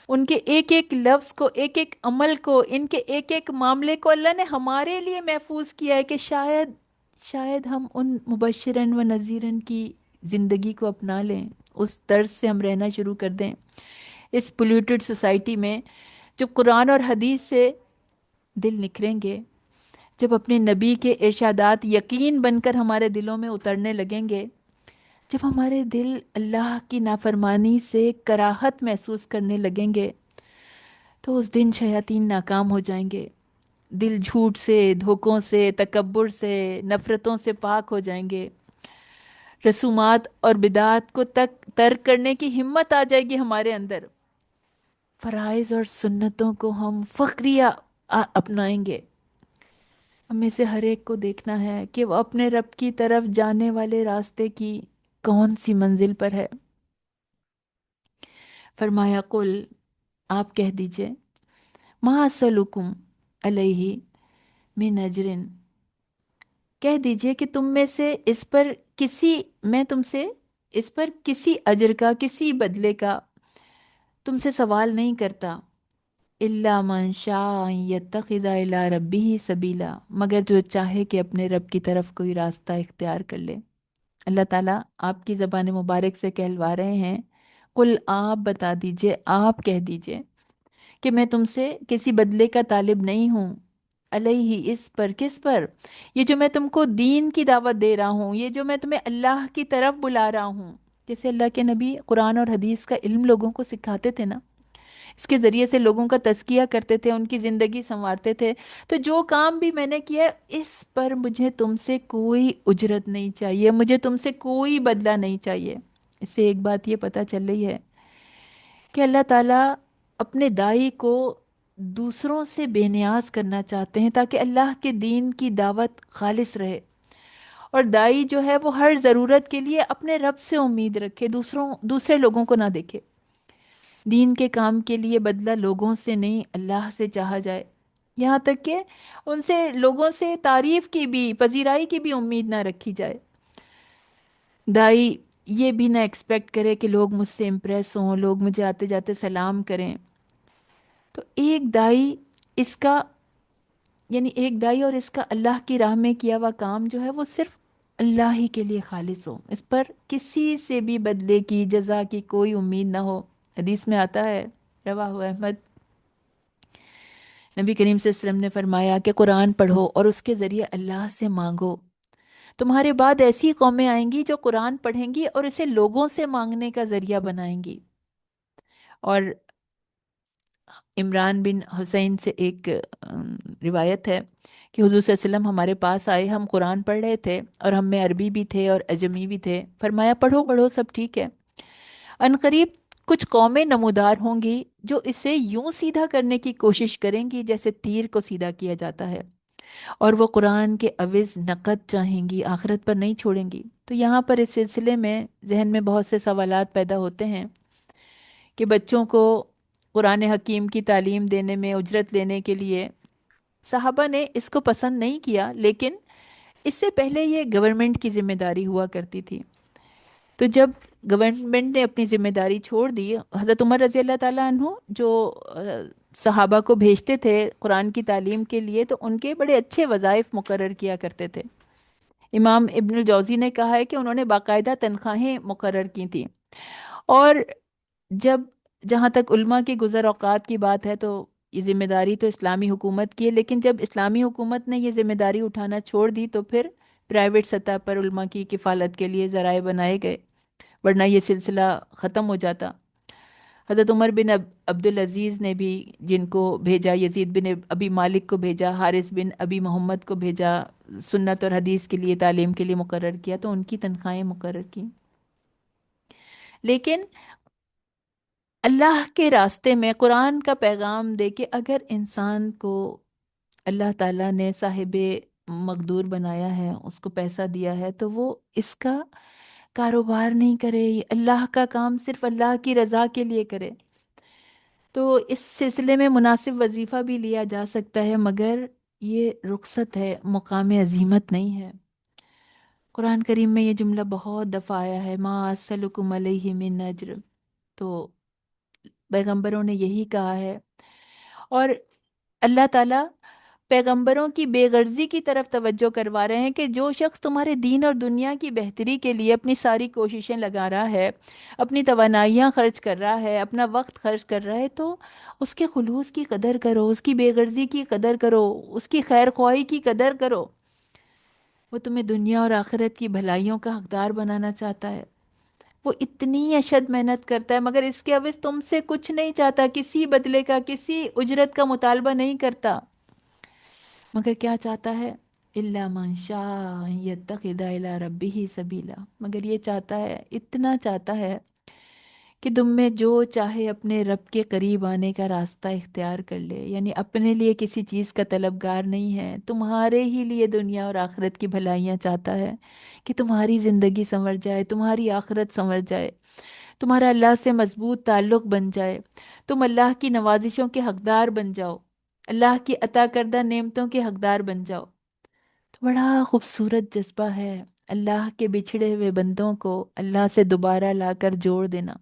ان کے ایک ایک لفظ کو، ایک ایک عمل کو، ان کے ایک ایک معاملے کو اللہ نے ہمارے لیے محفوظ کیا ہے کہ شاید شاید ہم ان مبشرن و نذیرن کی زندگی کو اپنا لیں، اس طرز سے ہم رہنا شروع کر دیں اس پولیوٹڈ سوسائٹی میں، جب قرآن اور حدیث سے دل نکھریں گے، جب اپنے نبی کے ارشادات یقین بن کر ہمارے دلوں میں اترنے لگیں گے، جب ہمارے دل اللہ کی نافرمانی سے کراہت محسوس کرنے لگیں گے، تو اس دن شیاطین ناکام ہو جائیں گے، دل جھوٹ سے، دھوکوں سے، تکبر سے، نفرتوں سے پاک ہو جائیں گے، رسومات اور بدعات کو تک ترک کرنے کی ہمت آ جائے گی ہمارے اندر، فرائض اور سنتوں کو ہم فخریہ اپنائیں گے۔ ہم میں سے ہر ایک کو دیکھنا ہے کہ وہ اپنے رب کی طرف جانے والے راستے کی کون سی منزل پر ہے۔ فرمایا قل، آپ کہہ دیجئے، ما اسألکم علیہ من اجرن، کہہ دیجئے کہ تم میں سے اس پر کسی، میں تم سے اس پر کسی اجر کا، کسی بدلے کا تم سے سوال نہیں کرتا، الا من شاء ان یتخذ الی ربہ سبیلا، مگر جو چاہے کہ اپنے رب کی طرف کوئی راستہ اختیار کر لے۔ اللہ تعالیٰ آپ کی زبان مبارک سے کہلوا رہے ہیں، قل، آپ بتا دیجئے، آپ کہہ دیجئے کہ میں تم سے کسی بدلے کا طالب نہیں ہوں، علیہ، اس پر، کس پر، یہ جو میں تم کو دین کی دعوت دے رہا ہوں، یہ جو میں تمہیں اللہ کی طرف بلا رہا ہوں، جیسے اللہ کے نبی قرآن اور حدیث کا علم لوگوں کو سکھاتے تھے نا، اس کے ذریعے سے لوگوں کا تزکیہ کرتے تھے، ان کی زندگی سنوارتے تھے، تو جو کام بھی میں نے کیا ہے، اس پر مجھے تم سے کوئی اجرت نہیں چاہیے، مجھے تم سے کوئی بدلہ نہیں چاہیے۔ اس سے ایک بات یہ پتہ چل رہی ہے کہ اللہ تعالیٰ اپنے داعی کو دوسروں سے بے نیاز کرنا چاہتے ہیں تاکہ اللہ کے دین کی دعوت خالص رہے، اور داعی جو ہے وہ ہر ضرورت کے لیے اپنے رب سے امید رکھے، دوسرے لوگوں کو نہ دیکھے، دین کے کام کے لیے بدلہ لوگوں سے نہیں، اللہ سے چاہا جائے، یہاں تک کہ ان سے، لوگوں سے تعریف کی بھی، پذیرائی کی بھی امید نہ رکھی جائے، دائی یہ بھی نہ ایکسپیکٹ کرے کہ لوگ مجھ سے امپریس ہوں، لوگ مجھے آتے جاتے سلام کریں۔ تو ایک دائی، اس کا یعنی ایک دائی اور اس کا اللہ کی راہ میں کیا ہوا کام جو ہے وہ صرف اللہ ہی کے لیے خالص ہو، اس پر کسی سے بھی بدلے کی، جزا کی کوئی امید نہ ہو۔ حدیث میں آتا ہے، رواہ احمد، نبی کریم صلی اللہ علیہ وسلم نے فرمایا کہ قرآن پڑھو اور اس کے ذریعے اللہ سے مانگو، تمہارے بعد ایسی قومیں آئیں گی جو قرآن پڑھیں گی اور اسے لوگوں سے مانگنے کا ذریعہ بنائیں گی، اور عمران بن حسین سے ایک روایت ہے کہ حضور صلی اللہ علیہ وسلم ہمارے پاس آئے، ہم قرآن پڑھ رہے تھے اور ہم میں عربی بھی تھے اور اجمی بھی تھے، فرمایا پڑھو پڑھو سب ٹھیک ہے، عنقریب کچھ قومیں نمودار ہوں گی جو اسے یوں سیدھا کرنے کی کوشش کریں گی جیسے تیر کو سیدھا کیا جاتا ہے، اور وہ قرآن کے عوض نقد چاہیں گی، آخرت پر نہیں چھوڑیں گی۔ تو یہاں پر اس سلسلے میں ذہن میں بہت سے سوالات پیدا ہوتے ہیں کہ بچوں کو قرآن حکیم کی تعلیم دینے میں اجرت لینے کے لیے صحابہ نے اس کو پسند نہیں کیا، لیکن اس سے پہلے یہ گورنمنٹ کی ذمہ داری ہوا کرتی تھی۔ تو جب گورنمنٹ نے اپنی ذمہ داری چھوڑ دی، حضرت عمر رضی اللہ تعالیٰ عنہ جو صحابہ کو بھیجتے تھے قرآن کی تعلیم کے لیے، تو ان کے بڑے اچھے وظائف مقرر کیا کرتے تھے۔ امام ابن الجوزی نے کہا ہے کہ انہوں نے باقاعدہ تنخواہیں مقرر کی تھیں، اور جب جہاں تک علماء کی گزر اوقات کی بات ہے تو یہ ذمہ داری تو اسلامی حکومت کی ہے، لیکن جب اسلامی حکومت نے یہ ذمہ داری اٹھانا چھوڑ دی تو پھر پرائیویٹ سطح پر علماء کی کفالت کے لیے ذرائع بنائے گئے، ورنہ یہ سلسلہ ختم ہو جاتا۔ حضرت عمر بن عبد العزیز نے بھی جن کو بھیجا، یزید بن ابی مالک کو بھیجا، حارث بن ابی محمد کو بھیجا، سنت اور حدیث کے لیے تعلیم کے لیے مقرر کیا، تو ان کی تنخواہیں مقرر کی۔ لیکن اللہ کے راستے میں قرآن کا پیغام دے کے اگر انسان کو اللہ تعالیٰ نے صاحب مقدور بنایا ہے، اس کو پیسہ دیا ہے، تو وہ اس کا کاروبار نہیں کرے، یہ اللہ کا کام صرف اللہ کی رضا کے لیے کرے۔ تو اس سلسلے میں مناسب وظیفہ بھی لیا جا سکتا ہے، مگر یہ رخصت ہے، مقام عزیمت نہیں ہے۔ قرآن کریم میں یہ جملہ بہت دفعہ آیا ہے، ما اسلکم علیہ من اجر، تو پیغمبروں نے یہی کہا ہے۔ اور اللہ تعالیٰ پیغمبروں کی بے غرضی کی طرف توجہ کروا رہے ہیں کہ جو شخص تمہارے دین اور دنیا کی بہتری کے لیے اپنی ساری کوششیں لگا رہا ہے، اپنی توانائیاں خرچ کر رہا ہے، اپنا وقت خرچ کر رہا ہے، تو اس کے خلوص کی قدر کرو، اس کی بے غرضی کی قدر کرو، اس کی خیر خواہی کی قدر کرو۔ وہ تمہیں دنیا اور آخرت کی بھلائیوں کا حقدار بنانا چاہتا ہے۔ وہ اتنی اشد محنت کرتا ہے مگر اس کے عوض تم سے کچھ نہیں چاہتا، کسی بدلے کا، کسی اجرت کا مطالبہ نہیں کرتا، مگر کیا چاہتا ہے؟ الا من شاء ان یتخذ الی ربہ سبیلا، مگر یہ چاہتا ہے، اتنا چاہتا ہے کہ تم میں جو چاہے اپنے رب کے قریب آنے کا راستہ اختیار کر لے، یعنی اپنے لیے کسی چیز کا طلبگار نہیں ہے، تمہارے ہی لیے دنیا اور آخرت کی بھلائیاں چاہتا ہے کہ تمہاری زندگی سنور جائے، تمہاری آخرت سنور جائے، تمہارا اللہ سے مضبوط تعلق بن جائے، تم اللہ کی نوازشوں کے حقدار بن جاؤ، اللہ کی عطا کردہ نعمتوں کے حقدار بن جاؤ۔ تو بڑا خوبصورت جذبہ ہے اللہ کے بچھڑے ہوئے بندوں کو اللہ سے دوبارہ لا کر جوڑ دینا۔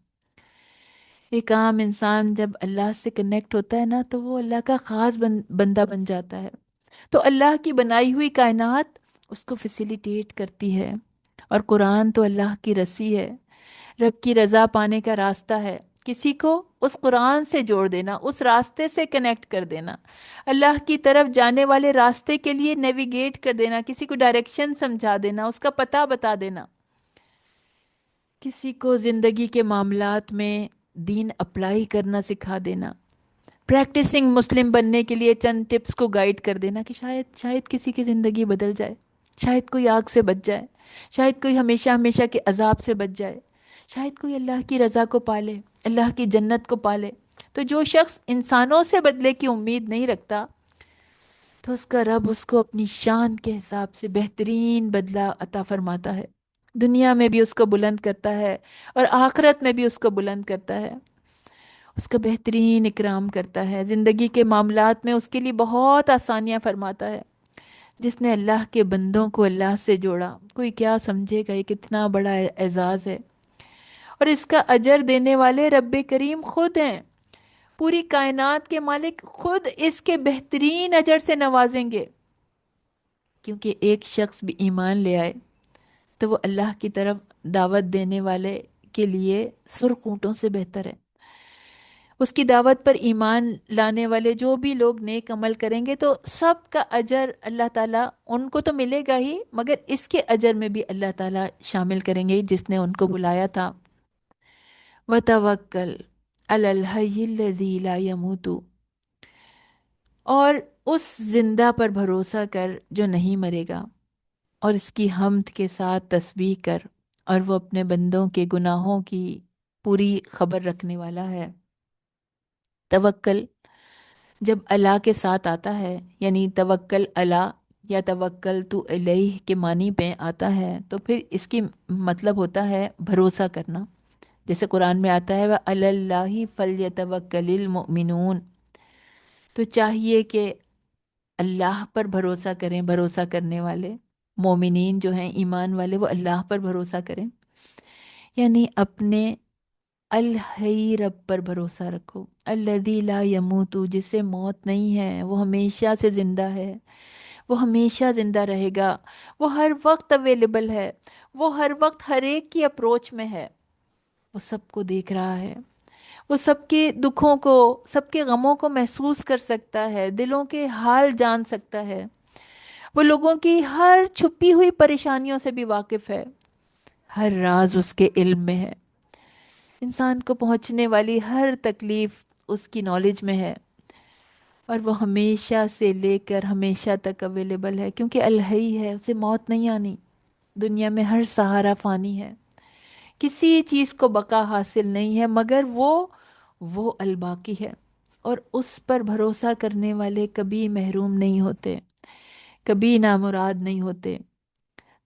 ایک عام انسان جب اللہ سے کنیکٹ ہوتا ہے نا تو وہ اللہ کا خاص بندہ بن جاتا ہے، تو اللہ کی بنائی ہوئی کائنات اس کو فیسیلیٹیٹ کرتی ہے، اور قرآن تو اللہ کی رسی ہے، رب کی رضا پانے کا راستہ ہے، کسی کو اس قرآن سے جوڑ دینا، اس راستے سے کنیکٹ کر دینا، اللہ کی طرف جانے والے راستے کے لیے نیویگیٹ کر دینا، کسی کو ڈائریکشن سمجھا دینا، اس کا پتہ بتا دینا، کسی کو زندگی کے معاملات میں دین اپلائی کرنا سکھا دینا، پریکٹسنگ مسلم بننے کے لیے چند ٹپس کو گائیڈ کر دینا کہ شاید کسی کی زندگی بدل جائے، شاید کوئی آگ سے بچ جائے، شاید کوئی ہمیشہ ہمیشہ کے عذاب سے بچ جائے، شاید کوئی اللہ کی رضا کو پالے، اللہ کی جنت کو پالے۔ تو جو شخص انسانوں سے بدلے کی امید نہیں رکھتا تو اس کا رب اس کو اپنی شان کے حساب سے بہترین بدلہ عطا فرماتا ہے، دنیا میں بھی اس کو بلند کرتا ہے اور آخرت میں بھی اس کو بلند کرتا ہے، اس کا بہترین اکرام کرتا ہے، زندگی کے معاملات میں اس کے لیے بہت آسانیاں فرماتا ہے۔ جس نے اللہ کے بندوں کو اللہ سے جوڑا، کوئی کیا سمجھے گا، یہ کتنا بڑا اعزاز ہے، اور اس کا اجر دینے والے رب کریم خود ہیں، پوری کائنات کے مالک خود اس کے بہترین اجر سے نوازیں گے، کیونکہ ایک شخص بھی ایمان لے آئے تو وہ اللہ کی طرف دعوت دینے والے کے لیے سرخ اونٹوں سے بہتر ہے۔ اس کی دعوت پر ایمان لانے والے جو بھی لوگ نیک عمل کریں گے تو سب کا اجر اللہ تعالیٰ ان کو تو ملے گا ہی، مگر اس کے اجر میں بھی اللہ تعالیٰ شامل کریں گے جس نے ان کو بلایا تھا۔ وتوکل، علی الحی الذی لا یموت، اور اس زندہ پر بھروسہ کر جو نہیں مرے گا، اور اس کی حمد کے ساتھ تسبیح کر، اور وہ اپنے بندوں کے گناہوں کی پوری خبر رکھنے والا ہے۔ توکل جب اللہ کے ساتھ آتا ہے، یعنی توکل اللہ یا توکل تو الیہ کے معنی پہ آتا ہے، تو پھر اس کی مطلب ہوتا ہے بھروسہ کرنا۔ جیسے قرآن میں آتا ہے وَعَلَى اللَّهِ فَلْيَتَوَكَّلِ الْمُؤْمِنُونَ، تو چاہیے کہ اللہ پر بھروسہ کریں بھروسہ کرنے والے مومنین جو ہیں، ایمان والے، وہ اللہ پر بھروسہ کریں، یعنی اپنے الحی رب پر بھروسہ رکھو، الذی لا یموت، جسے موت نہیں ہے، وہ ہمیشہ سے زندہ ہے، وہ ہمیشہ زندہ رہے گا، وہ ہر وقت اویلیبل ہے، وہ ہر وقت ہر ایک کی اپروچ میں ہے، وہ سب کو دیکھ رہا ہے، وہ سب کے دکھوں کو، سب کے غموں کو محسوس کر سکتا ہے، دلوں کے حال جان سکتا ہے، وہ لوگوں کی ہر چھپی ہوئی پریشانیوں سے بھی واقف ہے، ہر راز اس کے علم میں ہے، انسان کو پہنچنے والی ہر تکلیف اس کی نالج میں ہے، اور وہ ہمیشہ سے لے کر ہمیشہ تک اویلیبل ہے، کیونکہ الحی ہے، اسے موت نہیں آنی۔ دنیا میں ہر سہارا فانی ہے، کسی چیز کو بقا حاصل نہیں ہے، مگر وہ الباقی ہے، اور اس پر بھروسہ کرنے والے کبھی محروم نہیں ہوتے، کبھی نامراد نہیں ہوتے۔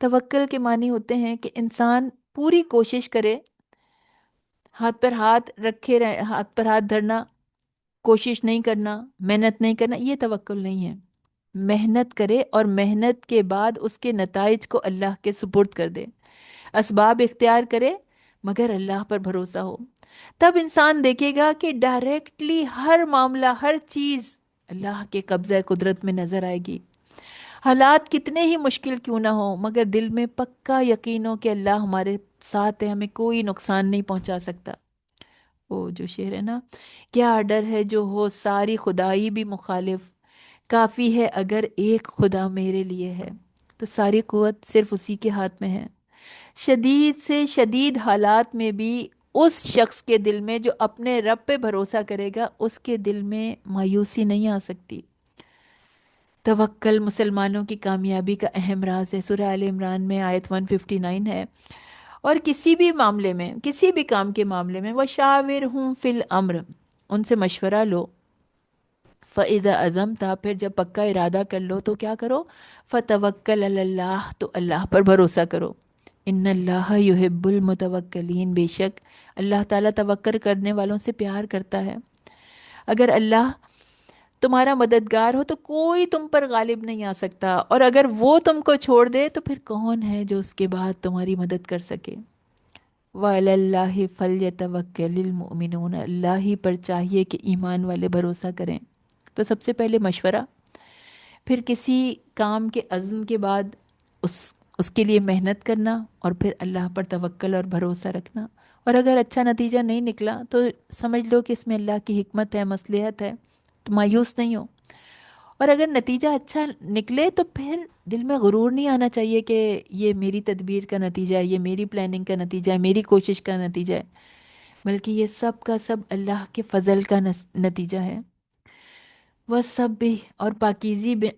توکل کے معنی ہوتے ہیں کہ انسان پوری کوشش کرے، ہاتھ پر ہاتھ رکھے رہے، ہاتھ پر ہاتھ دھرنا، کوشش نہیں کرنا، محنت نہیں کرنا، یہ توکل نہیں ہے۔ محنت کرے اور محنت کے بعد اس کے نتائج کو اللہ کے سپرد کر دے، اسباب اختیار کرے مگر اللہ پر بھروسہ ہو، تب انسان دیکھے گا کہ ڈائریکٹلی ہر معاملہ، ہر چیز اللہ کے قبضہ قدرت میں نظر آئے گی۔ حالات کتنے ہی مشکل کیوں نہ ہوں، مگر دل میں پکا یقین ہو کہ اللہ ہمارے ساتھ ہے، ہمیں کوئی نقصان نہیں پہنچا سکتا۔ وہ جو شعر ہے نا، کیا ڈر ہے جو ہو ساری خدائی بھی مخالف، کافی ہے اگر ایک خدا میرے لیے ہے، تو ساری قوت صرف اسی کے ہاتھ میں ہے۔ شدید سے شدید حالات میں بھی اس شخص کے دل میں جو اپنے رب پہ بھروسہ کرے گا، اس کے دل میں مایوسی نہیں آ سکتی۔ توکل مسلمانوں کی کامیابی کا اہم راز ہے، سورہ آل عمران میں آیت 159 ہے۔ اور کسی بھی معاملے میں، کسی بھی کام کے معاملے میں، وَشَاوِرْهُمْ فِي الْأَمْرِ، ان سے مشورہ لو، فَإِذَا عَزَمْتَ، پھر جب پکا ارادہ کر لو تو کیا کرو، فَتَوَكَّلْ عَلَى اللَّهِ، تو اللہ پر بھروسہ کرو، ان اللہ یحب المتوکلین، بے شک اللہ تعالیٰ توکل کرنے والوں سے پیار کرتا ہے۔ اگر اللہ تمہارا مددگار ہو تو کوئی تم پر غالب نہیں آ سکتا، اور اگر وہ تم کو چھوڑ دے تو پھر کون ہے جو اس کے بعد تمہاری مدد کر سکے۔ وَعَلَى اللَّهِ فَلْيَتَوَكَّلِ الْمُؤْمِنُونَ، اللہ ہی پر چاہیے کہ ایمان والے بھروسہ کریں۔ تو سب سے پہلے مشورہ، پھر کسی کام کے عزم کے بعد اس کے لیے محنت کرنا، اور پھر اللہ پر توکل اور بھروسہ رکھنا، اور اگر اچھا نتیجہ نہیں نکلا تو سمجھ لو کہ اس میں اللہ کی حکمت ہے، مصلحت ہے، تو مایوس نہیں ہو۔ اور اگر نتیجہ اچھا نکلے تو پھر دل میں غرور نہیں آنا چاہیے کہ یہ میری تدبیر کا نتیجہ ہے، یہ میری پلاننگ کا نتیجہ ہے، میری کوشش کا نتیجہ ہے، بلکہ یہ سب کا سب اللہ کے فضل کا نتیجہ ہے۔ وہ سب بھی، اور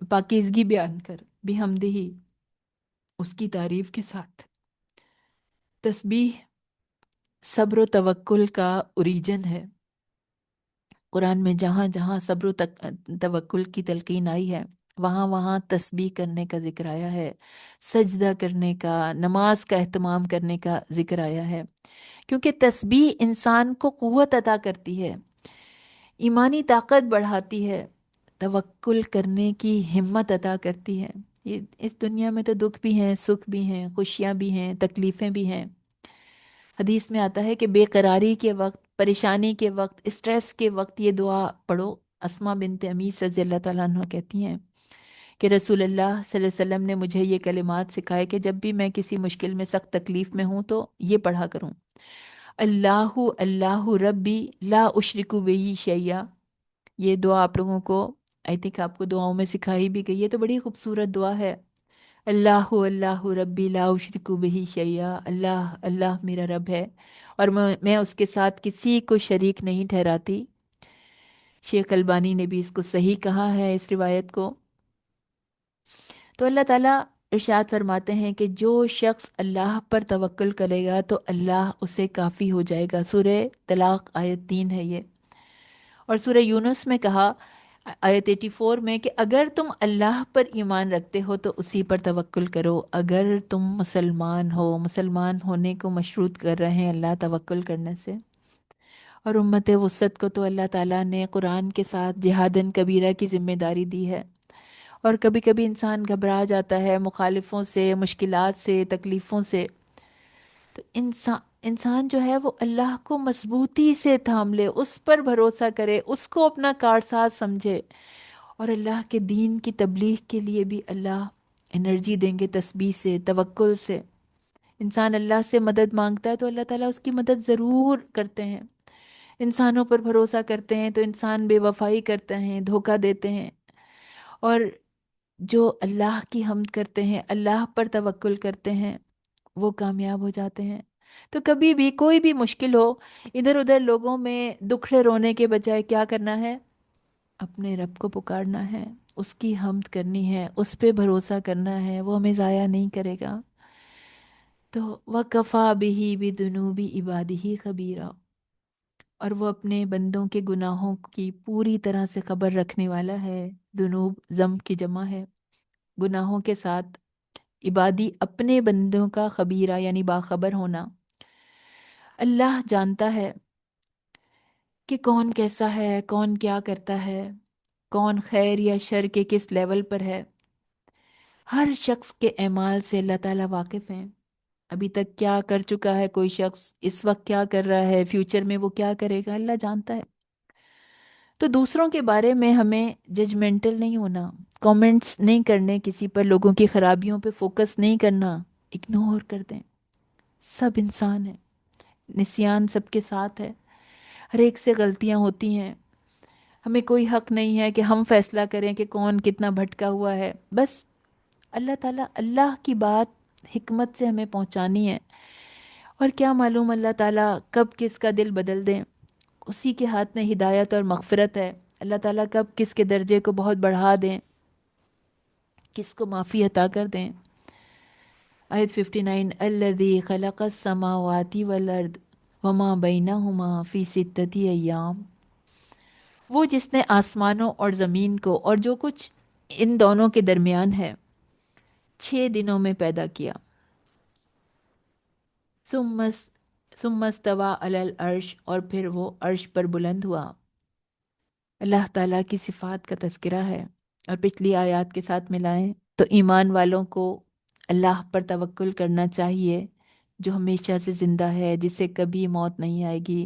پاکیزگی بیان کر، بحمدہ، اس کی تعریف کے ساتھ۔ تسبیح صبر و توکل کا اوریجن ہے۔ قرآن میں جہاں جہاں صبر و توکل کی تلقین آئی ہے، وہاں وہاں تسبیح کرنے کا ذکر آیا ہے، سجدہ کرنے کا، نماز کا اہتمام کرنے کا ذکر آیا ہے، کیونکہ تسبیح انسان کو قوت عطا کرتی ہے، ایمانی طاقت بڑھاتی ہے، توکل کرنے کی ہمت عطا کرتی ہے۔ یہ اس دنیا میں تو دکھ بھی ہیں، سکھ بھی ہیں، خوشیاں بھی ہیں، تکلیفیں بھی ہیں۔ حدیث میں آتا ہے کہ بے قراری کے وقت، پریشانی کے وقت، اسٹریس کے وقت یہ دعا پڑھو۔ اسما بنت امیس رضی اللہ تعالیٰ عنہ کہتی ہیں کہ رسول اللہ صلی اللہ علیہ وسلم نے مجھے یہ کلمات سکھائے کہ جب بھی میں کسی مشکل میں، سخت تکلیف میں ہوں تو یہ پڑھا کروں، اللہ اللہ ربی لا اشرک بہ شیئا۔ یہ دعا آپ لوگوں کو، آئی تھنک آپ کو دعاؤں میں سکھائی بھی گئی ہے، تو بڑی خوبصورت دعا ہے۔ اللہ اللہ ربی لا اشرک بہ شیئا، اللہ اللہ میرا رب ہے اور میں اس کے ساتھ کسی کو شریک نہیں ٹھہراتی۔ شیخ البانی نے بھی اس کو صحیح کہا ہے اس روایت کو۔ تو اللہ تعالیٰ ارشاد فرماتے ہیں کہ جو شخص اللہ پر توکل کرے گا تو اللہ اسے کافی ہو جائے گا۔ سورہ طلاق آیت 3 ہے یہ۔ اور سورہ یونس میں کہا آیت 84 میں کہ اگر تم اللہ پر ایمان رکھتے ہو تو اسی پر توکل کرو، اگر تم مسلمان ہو۔ مسلمان ہونے کو مشروط کر رہے ہیں اللہ توکل کرنے سے۔ اور امت وسط کو تو اللہ تعالیٰ نے قرآن کے ساتھ جہادن کبیرہ کی ذمہ داری دی ہے۔ اور کبھی کبھی انسان گھبرا جاتا ہے مخالفوں سے، مشکلات سے، تکلیفوں سے، تو انسان جو ہے وہ اللہ کو مضبوطی سے تھام لے، اس پر بھروسہ کرے، اس کو اپنا کارساز سمجھے۔ اور اللہ کے دین کی تبلیغ کے لیے بھی اللہ انرجی دیں گے تسبیح سے، توکل سے۔ انسان اللہ سے مدد مانگتا ہے تو اللہ تعالیٰ اس کی مدد ضرور کرتے ہیں۔ انسانوں پر بھروسہ کرتے ہیں تو انسان بے وفائی کرتے ہیں، دھوکہ دیتے ہیں۔ اور جو اللہ کی حمد کرتے ہیں، اللہ پر توکل کرتے ہیں، وہ کامیاب ہو جاتے ہیں۔ تو کبھی بھی کوئی بھی مشکل ہو، ادھر ادھر لوگوں میں دکھڑے رونے کے بجائے کیا کرنا ہے؟ اپنے رب کو پکارنا ہے، اس کی حمد کرنی ہے، اس پہ بھروسہ کرنا ہے، وہ ہمیں ضائع نہیں کرے گا۔ تو وَكَفَى بِهِ بِذُنُوبِ عِبَادِهِ خَبِيرًا، اور وہ اپنے بندوں کے گناہوں کی پوری طرح سے خبر رکھنے والا ہے۔ ذنوب ضم کی جمع ہے، گناہوں کے ساتھ عبادی اپنے بندوں کا خبیرہ یعنی باخبر ہونا۔ اللہ جانتا ہے کہ کون کیسا ہے، کون کیا کرتا ہے، کون خیر یا شر کے کس لیول پر ہے۔ ہر شخص کے اعمال سے اللہ تعالیٰ واقف ہیں۔ ابھی تک کیا کر چکا ہے کوئی شخص، اس وقت کیا کر رہا ہے، فیوچر میں وہ کیا کرے گا، اللہ جانتا ہے۔ تو دوسروں کے بارے میں ہمیں ججمنٹل نہیں ہونا، کامنٹس نہیں کرنے، کسی پر لوگوں کی خرابیوں پہ فوکس نہیں کرنا، اگنور کر دیں۔ سب انسان ہیں، نسیان سب کے ساتھ ہے، ہر ایک سے غلطیاں ہوتی ہیں۔ ہمیں کوئی حق نہیں ہے کہ ہم فیصلہ کریں کہ کون کتنا بھٹکا ہوا ہے۔ بس اللہ تعالیٰ، اللہ کی بات حکمت سے ہمیں پہنچانی ہے۔ اور کیا معلوم اللہ تعالیٰ کب کس کا دل بدل دیں، اسی کے ہاتھ میں ہدایت اور مغفرت ہے۔ اللہ تعالیٰ کب کس کے درجے کو بہت بڑھا دیں، کس کو معافی عطا کر دیں۔ آیت 59، الذی خلق السماوات والارض وما بینہما فی ستۃ ایام، وہ جس نے آسمانوں اور زمین کو اور جو کچھ ان دونوں کے درمیان ہے 6 دنوں میں پیدا کیا۔ ثم استویٰ علی العرش، اور پھر وہ عرش پر بلند ہوا۔ اللہ تعالیٰ کی صفات کا تذکرہ ہے، اور پچھلی آیات کے ساتھ ملائیں تو ایمان والوں کو اللہ پر توکل کرنا چاہیے، جو ہمیشہ سے زندہ ہے، جسے کبھی موت نہیں آئے گی،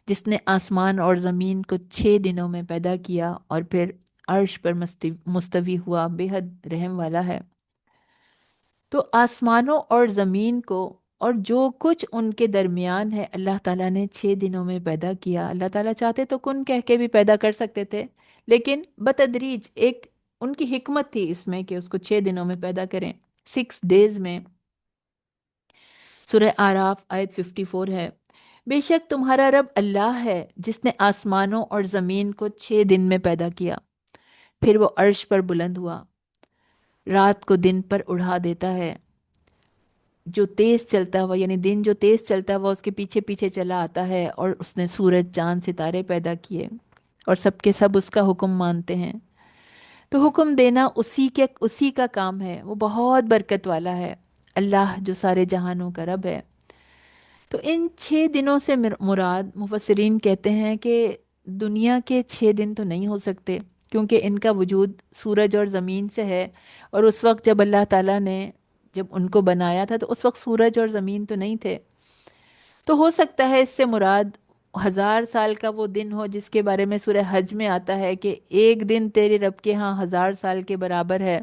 جس نے آسمان اور زمین کو 6 دنوں میں پیدا کیا اور پھر عرش پر مستوی ہوا، بے حد رحم والا ہے۔ تو آسمانوں اور زمین کو اور جو کچھ ان کے درمیان ہے اللہ تعالیٰ نے 6 دنوں میں پیدا کیا۔ اللہ تعالیٰ چاہتے تو کن کہہ کے بھی پیدا کر سکتے تھے، لیکن بتدریج ایک ان کی حکمت تھی اس میں کہ اس کو 6 دنوں میں پیدا کریں، 6 days میں۔ سورہ آراف آیت 54 ہے، بے شک تمہارا رب اللہ ہے جس نے آسمانوں اور زمین کو 6 دن میں پیدا کیا، پھر وہ عرش پر بلند ہوا، رات کو دن پر اڑا دیتا ہے، جو تیز چلتا ہوا یعنی دن جو تیز چلتا ہوا اس کے پیچھے پیچھے چلا آتا ہے، اور اس نے سورج چاند ستارے پیدا کیے اور سب کے سب اس کا حکم مانتے ہیں۔ تو حکم دینا اسی کا کام ہے، وہ بہت برکت والا ہے، اللہ جو سارے جہانوں کا رب ہے۔ تو ان 6 دنوں سے مراد مفسرین کہتے ہیں کہ دنیا کے 6 دن تو نہیں ہو سکتے، کیونکہ ان کا وجود سورج اور زمین سے ہے، اور اس وقت جب اللہ تعالیٰ نے جب ان کو بنایا تھا تو اس وقت سورج اور زمین تو نہیں تھے۔ تو ہو سکتا ہے اس سے مراد 1000 سال کا وہ دن ہو جس کے بارے میں سورہ حج میں آتا ہے کہ ایک دن تیرے رب کے ہاں 1000 سال کے برابر ہے،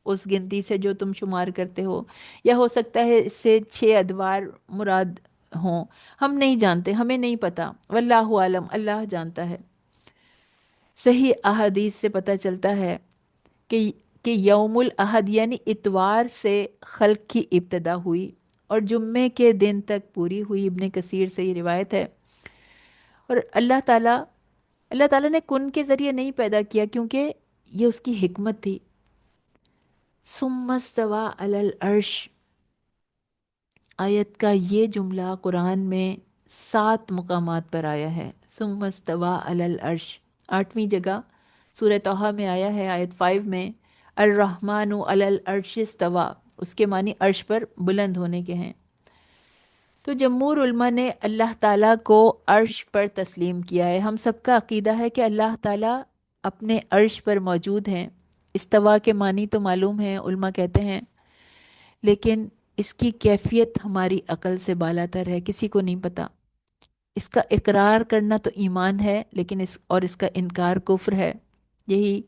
اس گنتی سے جو تم شمار کرتے ہو۔ یا ہو سکتا ہے اس سے 6 ادوار مراد ہوں، ہم نہیں جانتے، ہمیں نہیں پتا، واللہ عالم، اللہ جانتا ہے۔ صحیح احادیث سے پتہ چلتا ہے کہ کہ یوم الاحد یعنی اتوار سے خلق کی ابتدا ہوئی اور جمعے کے دن تک پوری ہوئی، ابن کثیر سے یہ روایت ہے۔ اور اللہ تعالیٰ نے کن کے ذریعے نہیں پیدا کیا، کیونکہ یہ اس کی حکمت تھی۔ ثم استوى علی العرش، آیت کا یہ جملہ قرآن میں 7 مقامات پر آیا ہے۔ ثم استوى علی العرش 8ویں جگہ سورہ طٰہٰ میں آیا ہے، آیت 5 میں الرحمن علی العرش استوى، اس کے معنی عرش پر بلند ہونے کے ہیں۔ تو جمہور علماء نے اللہ تعالیٰ کو عرش پر تسلیم کیا ہے۔ ہم سب کا عقیدہ ہے کہ اللہ تعالیٰ اپنے عرش پر موجود ہیں۔ استوا کے معنی تو معلوم ہے، علماء کہتے ہیں، لیکن اس کی کیفیت ہماری عقل سے بالاتر ہے، کسی کو نہیں پتہ۔ اس کا اقرار کرنا تو ایمان ہے، لیکن اس کا انکار کفر ہے۔ یہی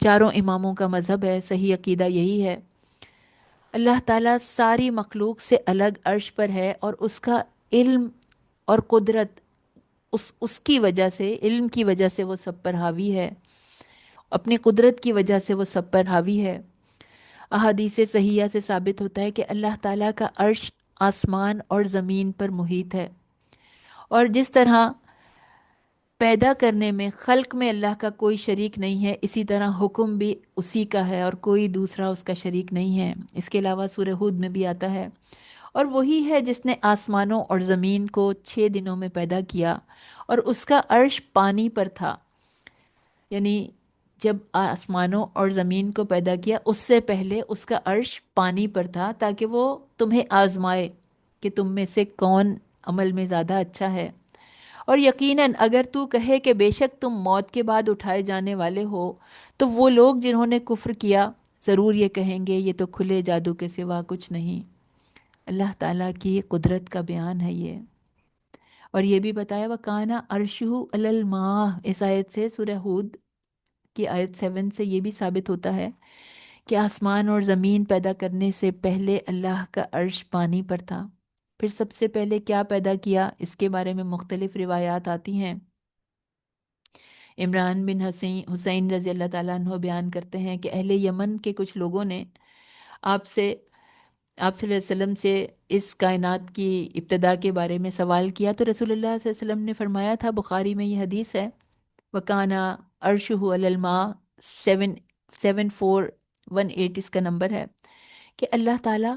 چاروں اماموں کا مذہب ہے، صحیح عقیدہ یہی ہے۔ اللہ تعالیٰ ساری مخلوق سے الگ عرش پر ہے، اور اس کا علم اور قدرت اس کی وجہ سے، علم کی وجہ سے وہ سب پر حاوی ہے، اپنی قدرت کی وجہ سے وہ سب پر حاوی ہے۔ احادیث صحیحہ سے ثابت ہوتا ہے کہ اللہ تعالیٰ کا عرش آسمان اور زمین پر محیط ہے، اور جس طرح پیدا کرنے میں، خلق میں اللہ کا کوئی شریک نہیں ہے، اسی طرح حکم بھی اسی کا ہے اور کوئی دوسرا اس کا شریک نہیں ہے۔ اس کے علاوہ سورہ ہود میں بھی آتا ہے، اور وہی ہے جس نے آسمانوں اور زمین کو 6 دنوں میں پیدا کیا، اور اس کا عرش پانی پر تھا۔ یعنی جب آسمانوں اور زمین کو پیدا کیا، اس سے پہلے اس کا عرش پانی پر تھا، تاکہ وہ تمہیں آزمائے کہ تم میں سے کون عمل میں زیادہ اچھا ہے۔ اور یقیناً اگر تو کہے کہ بے شک تم موت کے بعد اٹھائے جانے والے ہو، تو وہ لوگ جنہوں نے کفر کیا ضرور یہ کہیں گے یہ تو کھلے جادو کے سوا کچھ نہیں۔ اللہ تعالیٰ کی قدرت کا بیان ہے یہ۔ اور یہ بھی بتایا وَكَانَ عَرْشُهُ عَلَى الْمَاءِ، اس آیت سے، سورہ ہود کی آیت 7 سے یہ بھی ثابت ہوتا ہے کہ آسمان اور زمین پیدا کرنے سے پہلے اللہ کا عرش پانی پر تھا۔ پھر سب سے پہلے کیا پیدا کیا، اس کے بارے میں مختلف روایات آتی ہیں۔ عمران بن حسین رضی اللہ تعالیٰ عنہ بیان کرتے ہیں کہ اہل یمن کے کچھ لوگوں نے آپ صلی اللہ علیہ وسلم سے اس کائنات کی ابتدا کے بارے میں سوال کیا، تو رسول اللہ صلی اللہ علیہ وسلم نے فرمایا تھا، بخاری میں یہ حدیث ہے، وَكَانَ عَرْشُهُ عَلَى الْمَاءِ 7418 اس کا نمبر ہے، کہ اللہ تعالیٰ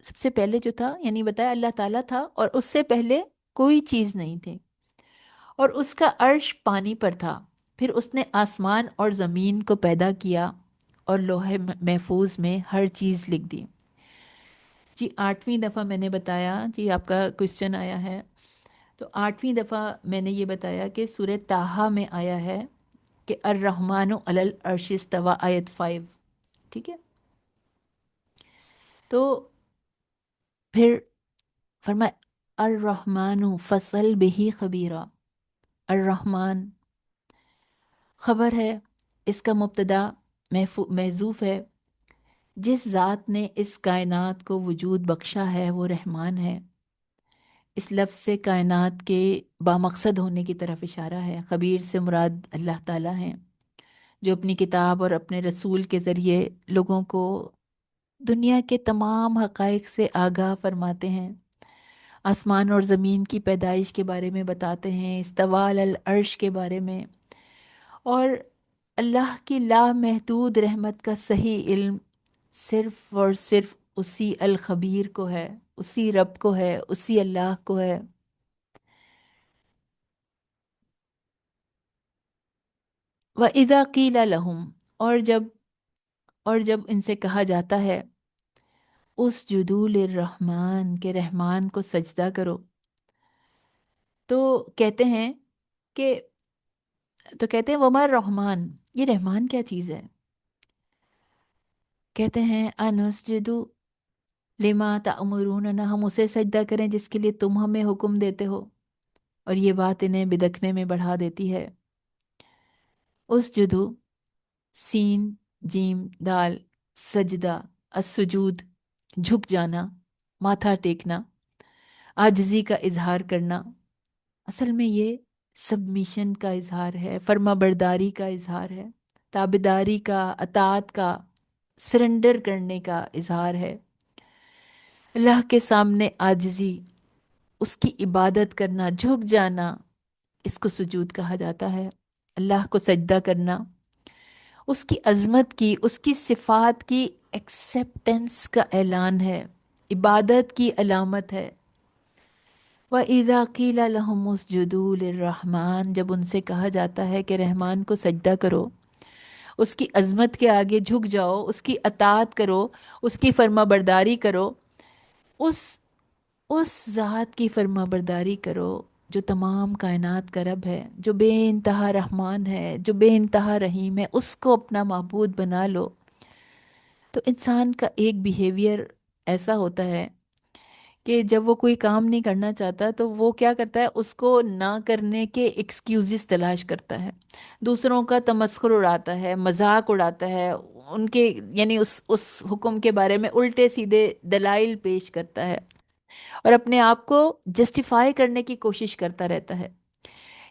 سب سے پہلے جو تھا، یعنی بتایا اللہ تعالیٰ تھا اور اس سے پہلے کوئی چیز نہیں تھی، اور اس کا عرش پانی پر تھا۔ پھر اس نے آسمان اور زمین کو پیدا کیا اور لوح محفوظ میں ہر چیز لکھ دی۔ جی 8ویں دفعہ میں نے بتایا، جی آپ کا کوشچن آیا ہے، تو 8ویں دفعہ میں نے یہ بتایا کہ سورہ طٰہٰ میں آیا ہے کہ الرحمن علی العرش استویٰ، آیت 5، ٹھیک ہے۔ تو پھر فرمایا الرحمن فصل بہ خبیرہ، الرحمن خبر ہے، اس کا مبتدا محذوف ہے، جس ذات نے اس کائنات کو وجود بخشا ہے وہ رحمان ہے۔ اس لفظ سے کائنات کے بامقصد ہونے کی طرف اشارہ ہے۔ خبیر سے مراد اللہ تعالیٰ ہیں، جو اپنی کتاب اور اپنے رسول کے ذریعے لوگوں کو دنیا کے تمام حقائق سے آگاہ فرماتے ہیں، آسمان اور زمین کی پیدائش کے بارے میں بتاتے ہیں، استواء علی العرش کے بارے میں، اور اللہ کی لامحدود رحمت کا صحیح علم صرف اور صرف اسی الخبیر کو ہے، اسی رب کو ہے، اسی اللہ کو ہے۔ وَإِذَا قِيلَ لَهُمْ، اور جب ان سے کہا جاتا ہے اسجدوا للرحمن، کہ رحمان کو سجدہ کرو، تو کہتے ہیں کہ وما الرحمن، یہ رحمان کیا چیز ہے؟ کہتے ہیں انسجد لما تأمروننا، ہم اسے سجدہ کریں جس کے لیے تم ہمیں حکم دیتے ہو، اور یہ بات انہیں بدکنے میں بڑھا دیتی ہے۔ اسجدو، سین جیم دال، سجدہ، السجود جھک جانا، ماتھا ٹیکنا، عاجزی کا اظہار کرنا، اصل میں یہ سبمیشن کا اظہار ہے، فرما برداری کا اظہار ہے، تابعداری کا، اطاعت کا، سرنڈر کرنے کا اظہار ہے، اللہ کے سامنے عاجزی، اس کی عبادت کرنا، جھک جانا، اس کو سجود کہا جاتا ہے۔ اللہ کو سجدہ کرنا، اس کی عظمت کی، اس کی صفات کی ایکسیپٹنس کا اعلان ہے، عبادت کی علامت ہے۔ وَإِذَا قِيلَ لَهُمُ اسْجُدُوا لِلرَّحْمَنِ، جب ان سے کہا جاتا ہے کہ رحمان کو سجدہ کرو، اس کی عظمت کے آگے جھک جاؤ، اس کی اطاعت کرو، اس کی فرما برداری کرو، اس اس ذات کی فرما برداری کرو جو تمام کائنات کا رب ہے، جو بے انتہا رحمان ہے، جو بے انتہا رحیم ہے، اس کو اپنا معبود بنا لو۔ تو انسان کا ایک بیہیویئر ایسا ہوتا ہے کہ جب وہ کوئی کام نہیں کرنا چاہتا تو وہ کیا کرتا ہے، اس کو نہ کرنے کے ایکسکیوزز تلاش کرتا ہے، دوسروں کا تمسخر اڑاتا ہے، مذاق اڑاتا ہے، ان کے یعنی اس حکم کے بارے میں الٹے سیدھے دلائل پیش کرتا ہے، اور اپنے آپ کو جسٹیفائی کرنے کی کوشش کرتا رہتا ہے۔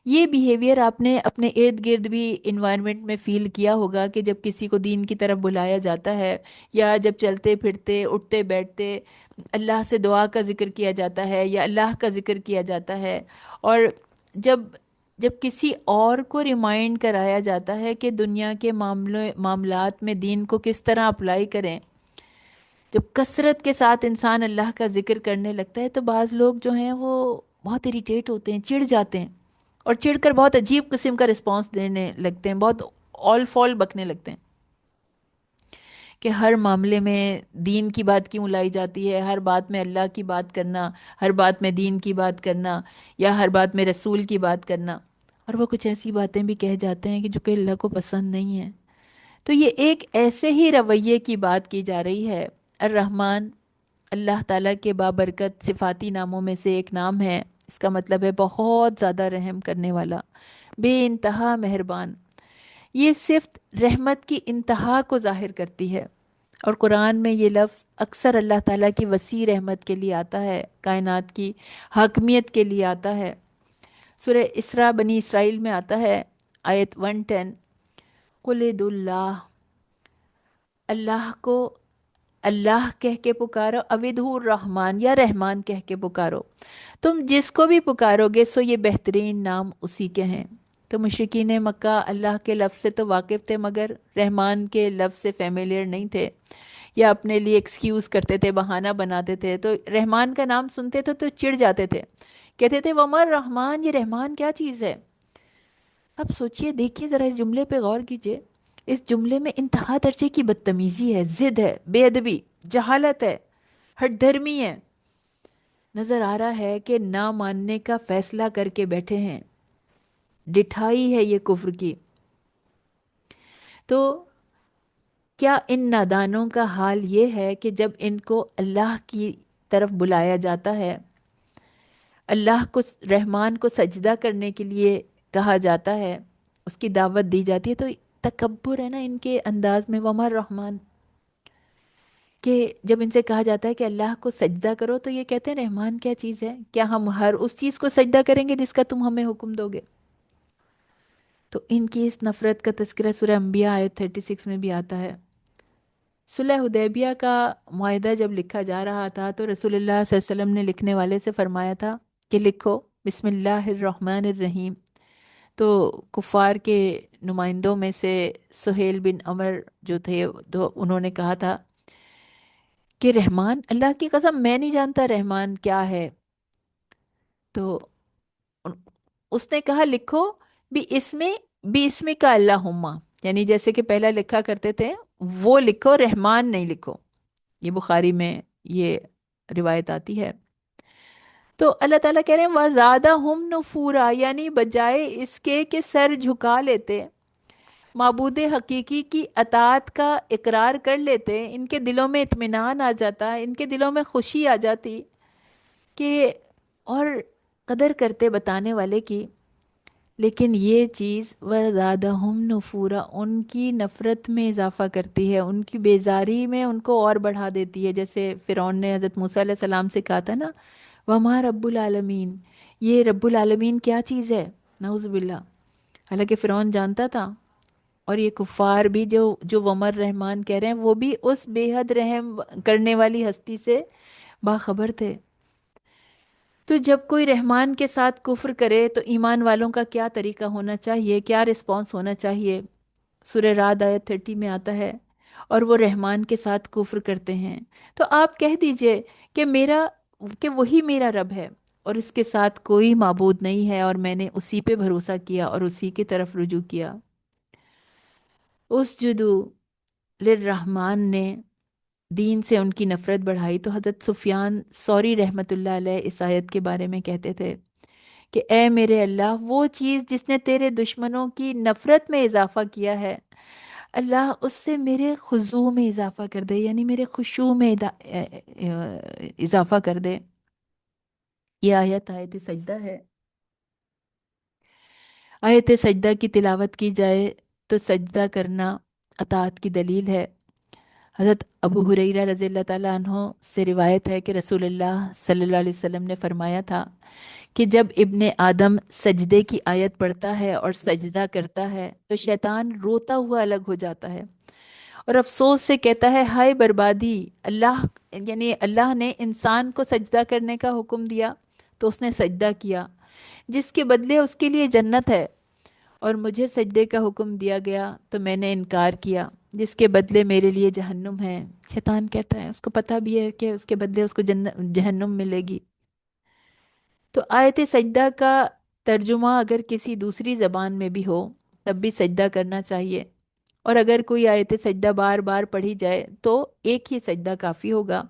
یہ بیہیویئر آپ نے اپنے ارد گرد بھی انوائرمنٹ میں فیل کیا ہوگا کہ جب کسی کو دین کی طرف بلایا جاتا ہے، یا جب چلتے پھرتے اٹھتے بیٹھتے اللہ سے دعا کا ذکر کیا جاتا ہے یا اللہ کا ذکر کیا جاتا ہے، اور جب جب کسی اور کو ریمائنڈ کرایا جاتا ہے کہ دنیا کے معاملات میں دین کو کس طرح اپلائی کریں، جب کثرت کے ساتھ انسان اللہ کا ذکر کرنے لگتا ہے تو بعض لوگ جو ہیں وہ بہت اریٹیٹ ہوتے ہیں، چڑ جاتے ہیں، اور چڑ کر بہت عجیب قسم کا رسپانس دینے لگتے ہیں، بہت آل فال بکنے لگتے ہیں کہ ہر معاملے میں دین کی بات کیوں لائی جاتی ہے، ہر بات میں اللہ کی بات کرنا، ہر بات میں دین کی بات کرنا، یا ہر بات میں رسول کی بات کرنا، اور وہ کچھ ایسی باتیں بھی کہہ جاتے ہیں کہ جو کہ اللہ کو پسند نہیں ہے۔ تو یہ ایک ایسے ہی رویے کی بات کی جا رہی ہے۔ الرحمن اللہ تعالیٰ کے بابرکت صفاتی ناموں میں سے ایک نام ہے، اس کا مطلب ہے بہت زیادہ رحم کرنے والا، بے انتہا مہربان۔ یہ صفت رحمت کی انتہا کو ظاہر کرتی ہے، اور قرآن میں یہ لفظ اکثر اللہ تعالیٰ کی وسیع رحمت کے لیے آتا ہے، کائنات کی حاکمیت کے لیے آتا ہے۔ سورہ اسراء بنی اسرائیل میں آتا ہے، آیت 110، قُلِ ادعوا اللہ، اللہ کو اللہ کہہ کے پکارو، اودھو الرحمن، یا رحمان کہہ کے پکارو، تم جس کو بھی پکارو گے سو یہ بہترین نام اسی کے ہیں۔ تو مشرکین مکہ اللہ کے لفظ سے تو واقف تھے، مگر رحمان کے لفظ سے فیملیئر نہیں تھے، یا اپنے لیے ایکسکیوز کرتے تھے، بہانہ بناتے تھے، تو رحمان کا نام سنتے تھے تو چڑ جاتے تھے، کہتے تھے وَمَا الرحمن، یہ رحمان کیا چیز ہے؟ اب سوچئے، دیکھیے ذرا اس جملے پہ غور کیجئے، اس جملے میں انتہا درجے کی بدتمیزی ہے، ضد ہے، بے ادبی، جہالت ہے، ہٹ دھرمی ہے۔ نظر آ رہا ہے کہ نہ ماننے کا فیصلہ کر کے بیٹھے ہیں، ڈٹھائی ہے یہ کفر کی۔ تو کیا ان نادانوں کا حال یہ ہے کہ جب ان کو اللہ کی طرف بلایا جاتا ہے، اللہ کو، رحمان کو سجدہ کرنے کے لیے کہا جاتا ہے، اس کی دعوت دی جاتی ہے، تو تکبر ہے نا ان کے انداز میں، وما الرحمن، کہ جب ان سے کہا جاتا ہے کہ اللہ کو سجدہ کرو تو یہ کہتے ہیں رحمان کیا چیز ہے، کیا ہم ہر اس چیز کو سجدہ کریں گے جس کا تم ہمیں حکم دو گے؟ تو ان کی اس نفرت کا تذکرہ سورہ انبیاء آیت 36 میں بھی آتا ہے۔ صلح حدیبیہ کا معاہدہ جب لکھا جا رہا تھا تو رسول اللہ صلی اللہ علیہ وسلم نے لکھنے والے سے فرمایا تھا کہ لکھو بسم اللہ الرحمن الرحیم۔ تو کفار کے نمائندوں میں سے سہیل بن عمر جو تھے، تو انہوں نے کہا تھا کہ رحمان، اللہ کی قسم میں نہیں جانتا رحمان کیا ہے۔ تو ان- اس نے کہا لکھو بھی اس میں کا اللہم، یعنی جیسے کہ پہلا لکھا کرتے تھے وہ لکھو، رحمان نہیں لکھو۔ یہ بخاری میں یہ روایت آتی ہے۔ تو اللہ تعالیٰ کہہ رہے ہیں وَزَادَهُمْ نُفُورًا، یعنی بجائے اس کے کہ سر جھکا لیتے، معبود حقیقی کی اطاعت کا اقرار کر لیتے، ان کے دلوں میں اطمینان آ جاتا، ان کے دلوں میں خوشی آ جاتی کہ، اور قدر کرتے بتانے والے کی، لیکن یہ چیز وَزَادَهُمْ نُفُورًا ان کی نفرت میں اضافہ کرتی ہے، ان کی بیزاری میں ان کو اور بڑھا دیتی ہے۔ جیسے فرعون نے حضرت موسیٰ علیہ السلام سے کہا تھا نا، وَمَا رَبُّ العالمین، یہ رب العالمین کیا چیز ہے، نعوذ باللہ۔ حالانکہ فرعون جانتا تھا اور یہ کفار بھی جو ومر رحمان کہہ رہے ہیں وہ بھی اس بے حد رحم کرنے والی ہستی سے باخبر تھے۔ تو جب کوئی رحمان کے ساتھ کفر کرے تو ایمان والوں کا کیا طریقہ ہونا چاہیے، کیا رسپانس ہونا چاہیے؟ سورہ رعد آیت 30 میں آتا ہے، اور وہ رحمان کے ساتھ کفر کرتے ہیں تو آپ کہہ دیجئے کہ وہی میرا رب ہے اور اس کے ساتھ کوئی معبود نہیں ہے، اور میں نے اسی پہ بھروسہ کیا اور اسی کی طرف رجوع کیا۔ اس جدو للرحمان نے دین سے ان کی نفرت بڑھائی تو حضرت سفیان ثوری رحمۃ اللہ علیہ اس آیت کے بارے میں کہتے تھے کہ اے میرے اللہ، وہ چیز جس نے تیرے دشمنوں کی نفرت میں اضافہ کیا ہے، اللہ اس سے میرے خضوع میں اضافہ کر دے، یعنی میرے خشوع میں اضافہ کر دے۔ یہ آیت آیت سجدہ ہے۔ آیت سجدہ کی تلاوت کی جائے تو سجدہ کرنا اطاعت کی دلیل ہے۔ حضرت ابو ہریرہ رضی اللہ تعالیٰ عنہ سے روایت ہے کہ رسول اللہ صلی اللہ علیہ وسلم نے فرمایا تھا کہ جب ابن آدم سجدے کی آیت پڑھتا ہے اور سجدہ کرتا ہے تو شیطان روتا ہوا الگ ہو جاتا ہے اور افسوس سے کہتا ہے ہائے بربادی، اللہ یعنی اللہ نے انسان کو سجدہ کرنے کا حکم دیا تو اس نے سجدہ کیا، جس کے بدلے اس کے لیے جنت ہے، اور مجھے سجدے کا حکم دیا گیا تو میں نے انکار کیا، جس کے بدلے میرے لیے جہنم ہے۔ شیطان کہتا ہے، اس کو پتہ بھی ہے کہ اس کے بدلے اس کو جہنم ملے گی۔ تو آیت سجدہ کا ترجمہ اگر کسی دوسری زبان میں بھی ہو تب بھی سجدہ کرنا چاہیے، اور اگر کوئی آیت سجدہ بار بار پڑھی جائے تو ایک ہی سجدہ کافی ہوگا۔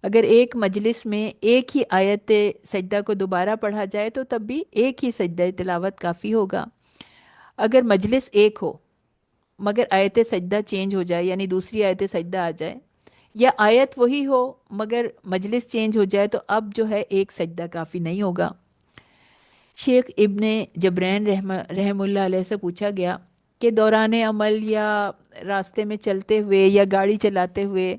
اگر ایک مجلس میں ایک ہی آیت سجدہ کو دوبارہ پڑھا جائے تو تب بھی ایک ہی سجدہ تلاوت کافی ہوگا۔ اگر مجلس ایک ہو مگر آیت سجدہ چینج ہو جائے، یعنی دوسری آیت سجدہ آ جائے، یا آیت وہی ہو مگر مجلس چینج ہو جائے، تو اب جو ہے ایک سجدہ کافی نہیں ہوگا۔ شیخ ابن جبرین رحم اللہ علیہ سے پوچھا گیا کہ دوران عمل یا راستے میں چلتے ہوئے یا گاڑی چلاتے ہوئے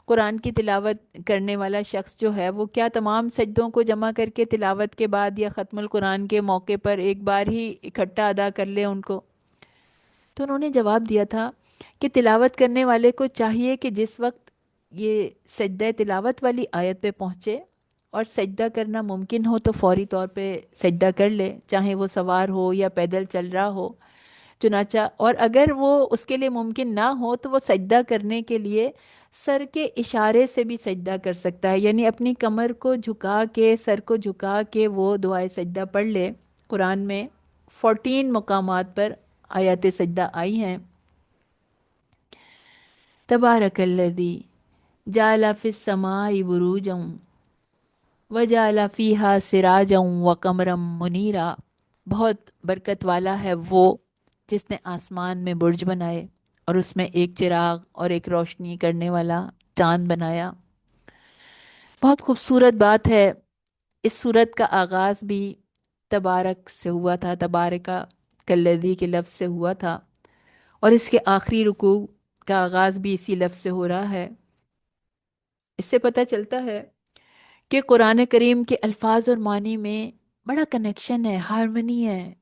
قرآن کی تلاوت کرنے والا شخص جو ہے وہ کیا تمام سجدوں کو جمع کر کے تلاوت کے بعد یا ختم القرآن کے موقع پر ایک بار ہی اکٹھا ادا کر لے ان کو؟ تو انہوں نے جواب دیا تھا کہ تلاوت کرنے والے کو چاہیے کہ جس وقت یہ سجدہ تلاوت والی آیت پہ پہنچے اور سجدہ کرنا ممکن ہو تو فوری طور پہ سجدہ کر لے، چاہے وہ سوار ہو یا پیدل چل رہا ہو۔ چنانچہ اور اگر وہ اس کے لیے ممکن نہ ہو تو وہ سجدہ کرنے کے لیے سر کے اشارے سے بھی سجدہ کر سکتا ہے، یعنی اپنی کمر کو جھکا کے، سر کو جھکا کے وہ دعائے سجدہ پڑھ لے۔ قرآن میں 14 مقامات پر آیات سجدہ آئی ہیں۔ تبارک الذی جعل فی السماء بروجا وجعل فیہا سراجا وقمرا منیرا، بہت برکت والا ہے وہ جس نے آسمان میں برج بنائے اور اس میں ایک چراغ اور ایک روشنی کرنے والا چاند بنایا۔ بہت خوبصورت بات ہے۔ اس سورت کا آغاز بھی تبارک سے ہوا تھا، تبارکہ کلذی کے لفظ سے ہوا تھا، اور اس کے آخری رکوع کا آغاز بھی اسی لفظ سے ہو رہا ہے۔ اس سے پتہ چلتا ہے کہ قرآن کریم کے الفاظ اور معنی میں بڑا کنیکشن ہے، ہارمنی ہے،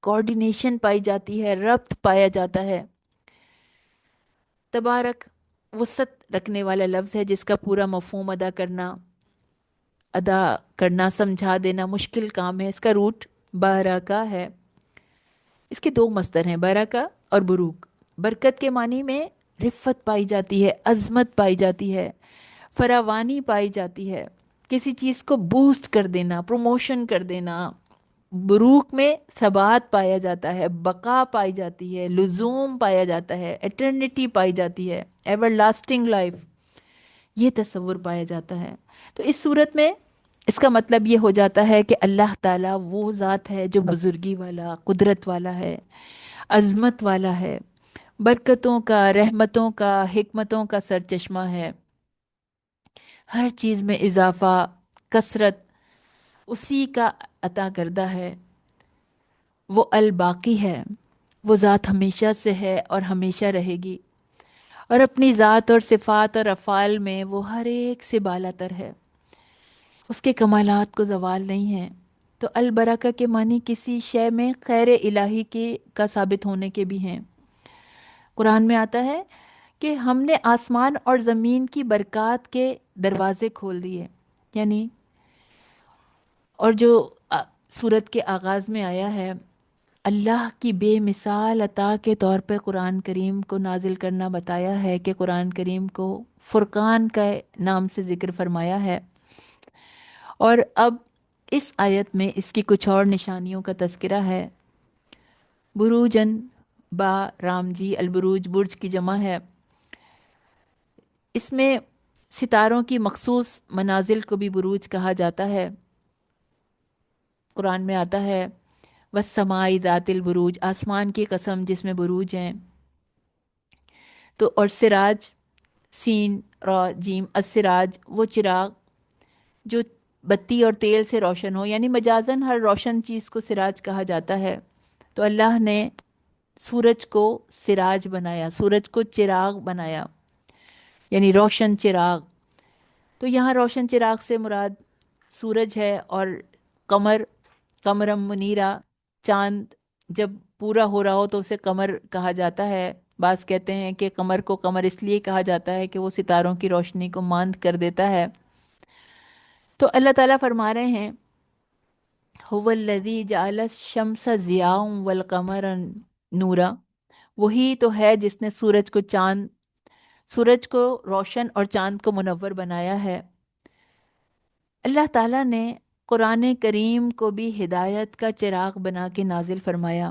کوارڈینیشن پائی جاتی ہے، ربط پایا جاتا ہے۔ تبارک وسعت رکھنے والا لفظ ہے جس کا پورا مفہوم ادا کرنا سمجھا دینا مشکل کام ہے۔ اس کا روٹ بارکہ ہے۔ اس کے دو مصدر ہیں، برکہ اور بروک۔ برکت کے معنی میں رفت پائی جاتی ہے، عظمت پائی جاتی ہے، فراوانی پائی جاتی ہے، کسی چیز کو بوسٹ کر دینا، پروموشن کر دینا۔ بروک میں ثبات پایا جاتا ہے، بقا پائی جاتی ہے، لزوم پایا جاتا ہے، ایٹرنٹی پائی جاتی ہے، ایور لاسٹنگ لائف، یہ تصور پایا جاتا ہے۔ تو اس صورت میں اس کا مطلب یہ ہو جاتا ہے کہ اللہ تعالیٰ وہ ذات ہے جو بزرگی والا، قدرت والا ہے، عظمت والا ہے، برکتوں کا، رحمتوں کا، حکمتوں کا سرچشمہ ہے۔ ہر چیز میں اضافہ، کثرت اسی کا عطا کردہ ہے۔ وہ الباقی ہے، وہ ذات ہمیشہ سے ہے اور ہمیشہ رہے گی، اور اپنی ذات اور صفات اور افعال میں وہ ہر ایک سے بالاتر ہے، اس کے کمالات کو زوال نہیں ہے۔ تو البرکہ کے معنی کسی شے میں خیر الہی کے کا ثابت ہونے کے بھی ہیں۔ قرآن میں آتا ہے کہ ہم نے آسمان اور زمین کی برکات کے دروازے کھول دیے، یعنی اور جو سورت کے آغاز میں آیا ہے، اللہ کی بے مثال عطا کے طور پہ قرآن کریم کو نازل کرنا بتایا ہے، کہ قرآن کریم کو فرقان کا نام سے ذکر فرمایا ہے۔ اور اب اس آیت میں اس کی کچھ اور نشانیوں کا تذکرہ ہے۔ بروجن با رام جی، البروج برج کی جمع ہے۔ اس میں ستاروں کی مخصوص منازل کو بھی بروج کہا جاتا ہے۔ قرآن میں آتا ہے والسماء ذات البروج، آسمان کی قسم جس میں بروج ہیں۔ تو اور سراج، سین را جیم، السراج وہ چراغ جو بتی اور تیل سے روشن ہو، یعنی مجازن ہر روشن چیز کو سراج کہا جاتا ہے۔ تو اللہ نے سورج کو سراج بنایا، سورج کو چراغ بنایا، یعنی روشن چراغ۔ تو یہاں روشن چراغ سے مراد سورج ہے، اور قمر، قمرم منیرہ، چاند جب پورا ہو رہا ہو تو اسے قمر کہا جاتا ہے۔ بعض کہتے ہیں کہ قمر کو قمر اس لیے کہا جاتا ہے کہ وہ ستاروں کی روشنی کو ماند کر دیتا ہے۔ تو اللہ تعالیٰ فرما رہے ہیں هو الذی جعل الشمس ضیاء والقمر نورا، وہی تو ہے جس نے سورج کو روشن اور چاند کو منور بنایا ہے۔ اللہ تعالیٰ نے قرآن کریم کو بھی ہدایت کا چراغ بنا کے نازل فرمایا،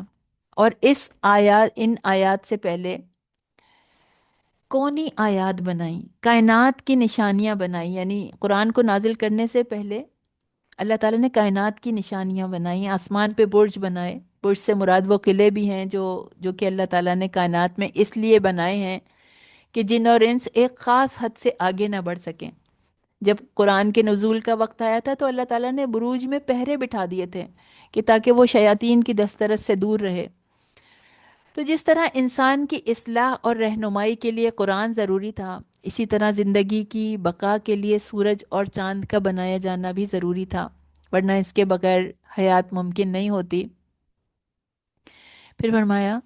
اور ان آیات سے پہلے کونی آیات بنائیں، کائنات کی نشانیاں بنائیں، یعنی قرآن کو نازل کرنے سے پہلے اللہ تعالیٰ نے کائنات کی نشانیاں بنائیں، آسمان پہ برج بنائے۔ برج سے مراد وہ قلعے بھی ہیں جو کہ اللہ تعالیٰ نے کائنات میں اس لیے بنائے ہیں کہ جن اور انس ایک خاص حد سے آگے نہ بڑھ سکیں۔ جب قرآن کے نزول کا وقت آیا تھا تو اللہ تعالیٰ نے بروج میں پہرے بٹھا دیے تھے کہ تاکہ وہ شیاطین کی دسترس سے دور رہے۔ تو جس طرح انسان کی اصلاح اور رہنمائی کے لیے قرآن ضروری تھا، اسی طرح زندگی کی بقا کے لیے سورج اور چاند کا بنایا جانا بھی ضروری تھا، ورنہ اس کے بغیر حیات ممکن نہیں ہوتی۔ پھر فرمایا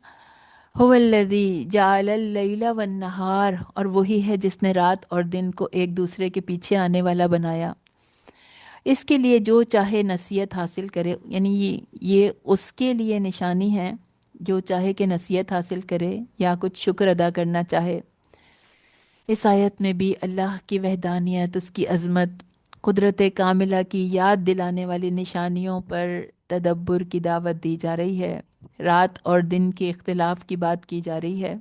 هو الذی جعل اللیل والنہار، اور وہی ہے جس نے رات اور دن کو ایک دوسرے کے پیچھے آنے والا بنایا۔ اس کے لیے جو چاہے نصیحت حاصل کرے، یعنی یہ اس کے لیے نشانی ہے جو چاہے کہ نصیحت حاصل کرے یا کچھ شکر ادا کرنا چاہے۔ اس آیت میں بھی اللہ کی وحدانیت، اس کی عظمت، قدرت کاملہ کی یاد دلانے والی نشانیوں پر تدبر کی دعوت دی جا رہی ہے۔ رات اور دن کے اختلاف کی بات کی جا رہی ہے۔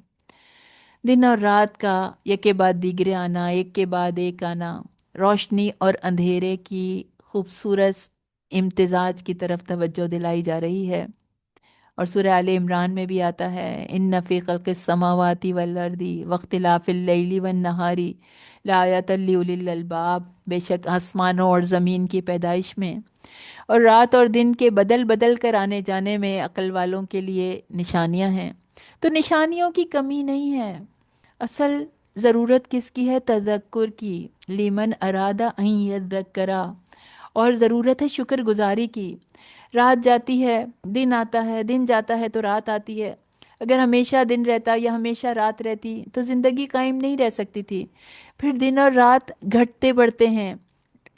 دن اور رات کا یکے بعد دیگرے آنا، ایک کے بعد ایک آنا، روشنی اور اندھیرے کی خوبصورت امتزاج کی طرف توجہ دلائی جا رہی ہے۔ اور سورہ آل عمران میں بھی آتا ہے ان فی خلق السماوات والارض واختلاف اللیل والنہار لآیات لأولی الالباب، بے شک آسمانوں اور زمین کی پیدائش میں اور رات اور دن کے بدل بدل کر آنے جانے میں عقل والوں کے لیے نشانیاں ہیں۔ تو نشانیوں کی کمی نہیں ہے، اصل ضرورت کس کی ہے؟ تذکر کی، لیمن ارادہ ان یذکرا، اور ضرورت ہے شکر گزاری کی۔ رات جاتی ہے، دن آتا ہے، دن جاتا ہے تو رات آتی ہے۔ اگر ہمیشہ دن رہتا یا ہمیشہ رات رہتی تو زندگی قائم نہیں رہ سکتی تھی۔ پھر دن اور رات گھٹتے بڑھتے ہیں،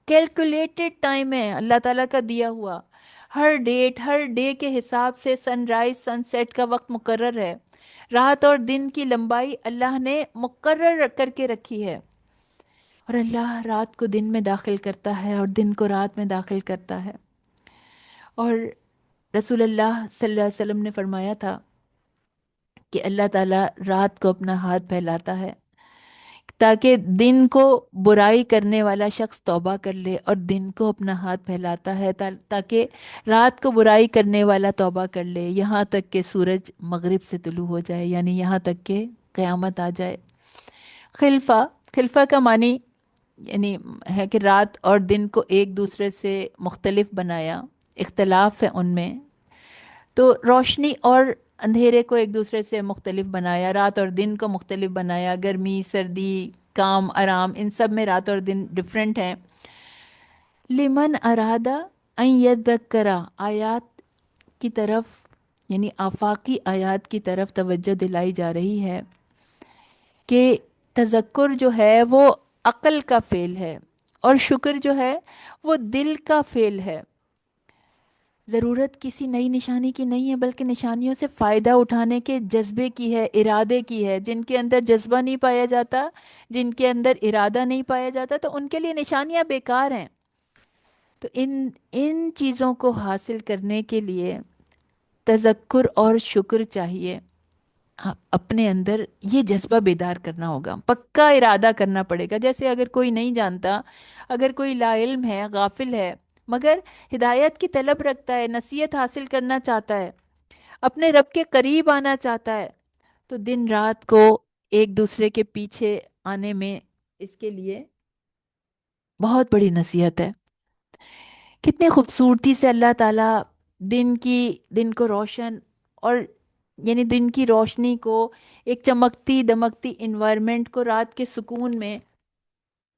کیلکولیٹڈ ٹائم ہے اللہ تعالیٰ کا دیا ہوا، ہر ڈیٹ ہر ڈے کے حساب سے سن رائز سن سیٹ کا وقت مقرر ہے۔ رات اور دن کی لمبائی اللہ نے مقرر کر کے رکھی ہے، اور اللہ رات کو دن میں داخل کرتا ہے اور دن کو رات میں داخل کرتا ہے۔ اور رسول اللہ صلی اللہ علیہ وسلم نے فرمایا تھا کہ اللہ تعالیٰ رات کو اپنا ہاتھ پھیلاتا ہے تاکہ دن کو برائی کرنے والا شخص توبہ کر لے، اور دن کو اپنا ہاتھ پھیلاتا ہے تاکہ رات کو برائی کرنے والا توبہ کر لے، یہاں تک کہ سورج مغرب سے طلوع ہو جائے، یعنی یہاں تک کہ قیامت آ جائے۔ خلفہ کا معنی یعنی ہے کہ رات اور دن کو ایک دوسرے سے مختلف بنایا، اختلاف ہے ان میں، تو روشنی اور اندھیرے کو ایک دوسرے سے مختلف بنایا، رات اور دن کو مختلف بنایا، گرمی سردی کام آرام ان سب میں رات اور دن ڈفرینٹ ہیں۔ لمن ارادہ ان یذکرا، آیات کی طرف یعنی آفاقی آیات کی طرف توجہ دلائی جا رہی ہے کہ تذکر جو ہے وہ عقل کا فعل ہے، اور شکر جو ہے وہ دل کا فعل ہے۔ ضرورت کسی نئی نشانی کی نہیں ہے، بلکہ نشانیوں سے فائدہ اٹھانے کے جذبے کی ہے، ارادے کی ہے۔ جن کے اندر جذبہ نہیں پایا جاتا، جن کے اندر ارادہ نہیں پایا جاتا، تو ان کے لیے نشانیاں بیکار ہیں۔ تو ان چیزوں کو حاصل کرنے کے لیے تذکر اور شکر چاہیے۔ اپنے اندر یہ جذبہ بیدار کرنا ہوگا، پکا ارادہ کرنا پڑے گا۔ جیسے اگر کوئی نہیں جانتا، اگر کوئی لا علم ہے، غافل ہے، مگر ہدایت کی طلب رکھتا ہے، نصیحت حاصل کرنا چاہتا ہے، اپنے رب کے قریب آنا چاہتا ہے، تو دن رات کو ایک دوسرے کے پیچھے آنے میں اس کے لیے بہت بڑی نصیحت ہے۔ کتنی خوبصورتی سے اللہ تعالیٰ دن کو روشن، اور یعنی دن کی روشنی کو، ایک چمکتی دمکتی انوائرمنٹ کو رات کے سکون میں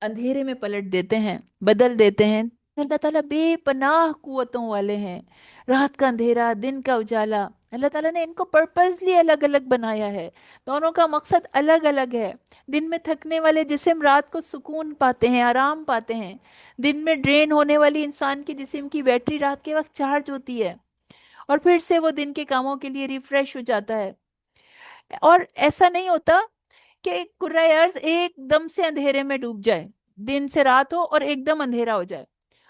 اندھیرے میں پلٹ دیتے ہیں، بدل دیتے ہیں۔ اللہ تعالیٰ بے پناہ قوتوں والے ہیں۔ رات کا اندھیرا، دن کا اجالا، اللہ تعالیٰ نے ان کو پرپزلی الگ الگ بنایا ہے۔ دونوں کا مقصد الگ الگ ہے۔ دن میں تھکنے والے جسم رات کو سکون پاتے ہیں، آرام پاتے ہیں۔ دن میں ڈرین ہونے والی انسان کی جسم کی بیٹری رات کے وقت چارج ہوتی ہے، اور پھر سے وہ دن کے کاموں کے لیے ریفریش ہو جاتا ہے۔ اور ایسا نہیں ہوتا کہ کرۂ ارض ایک دم سے اندھیرے میں ڈوب جائے، دن سے رات ہو اور ایک دم اندھیرا ہو جائے۔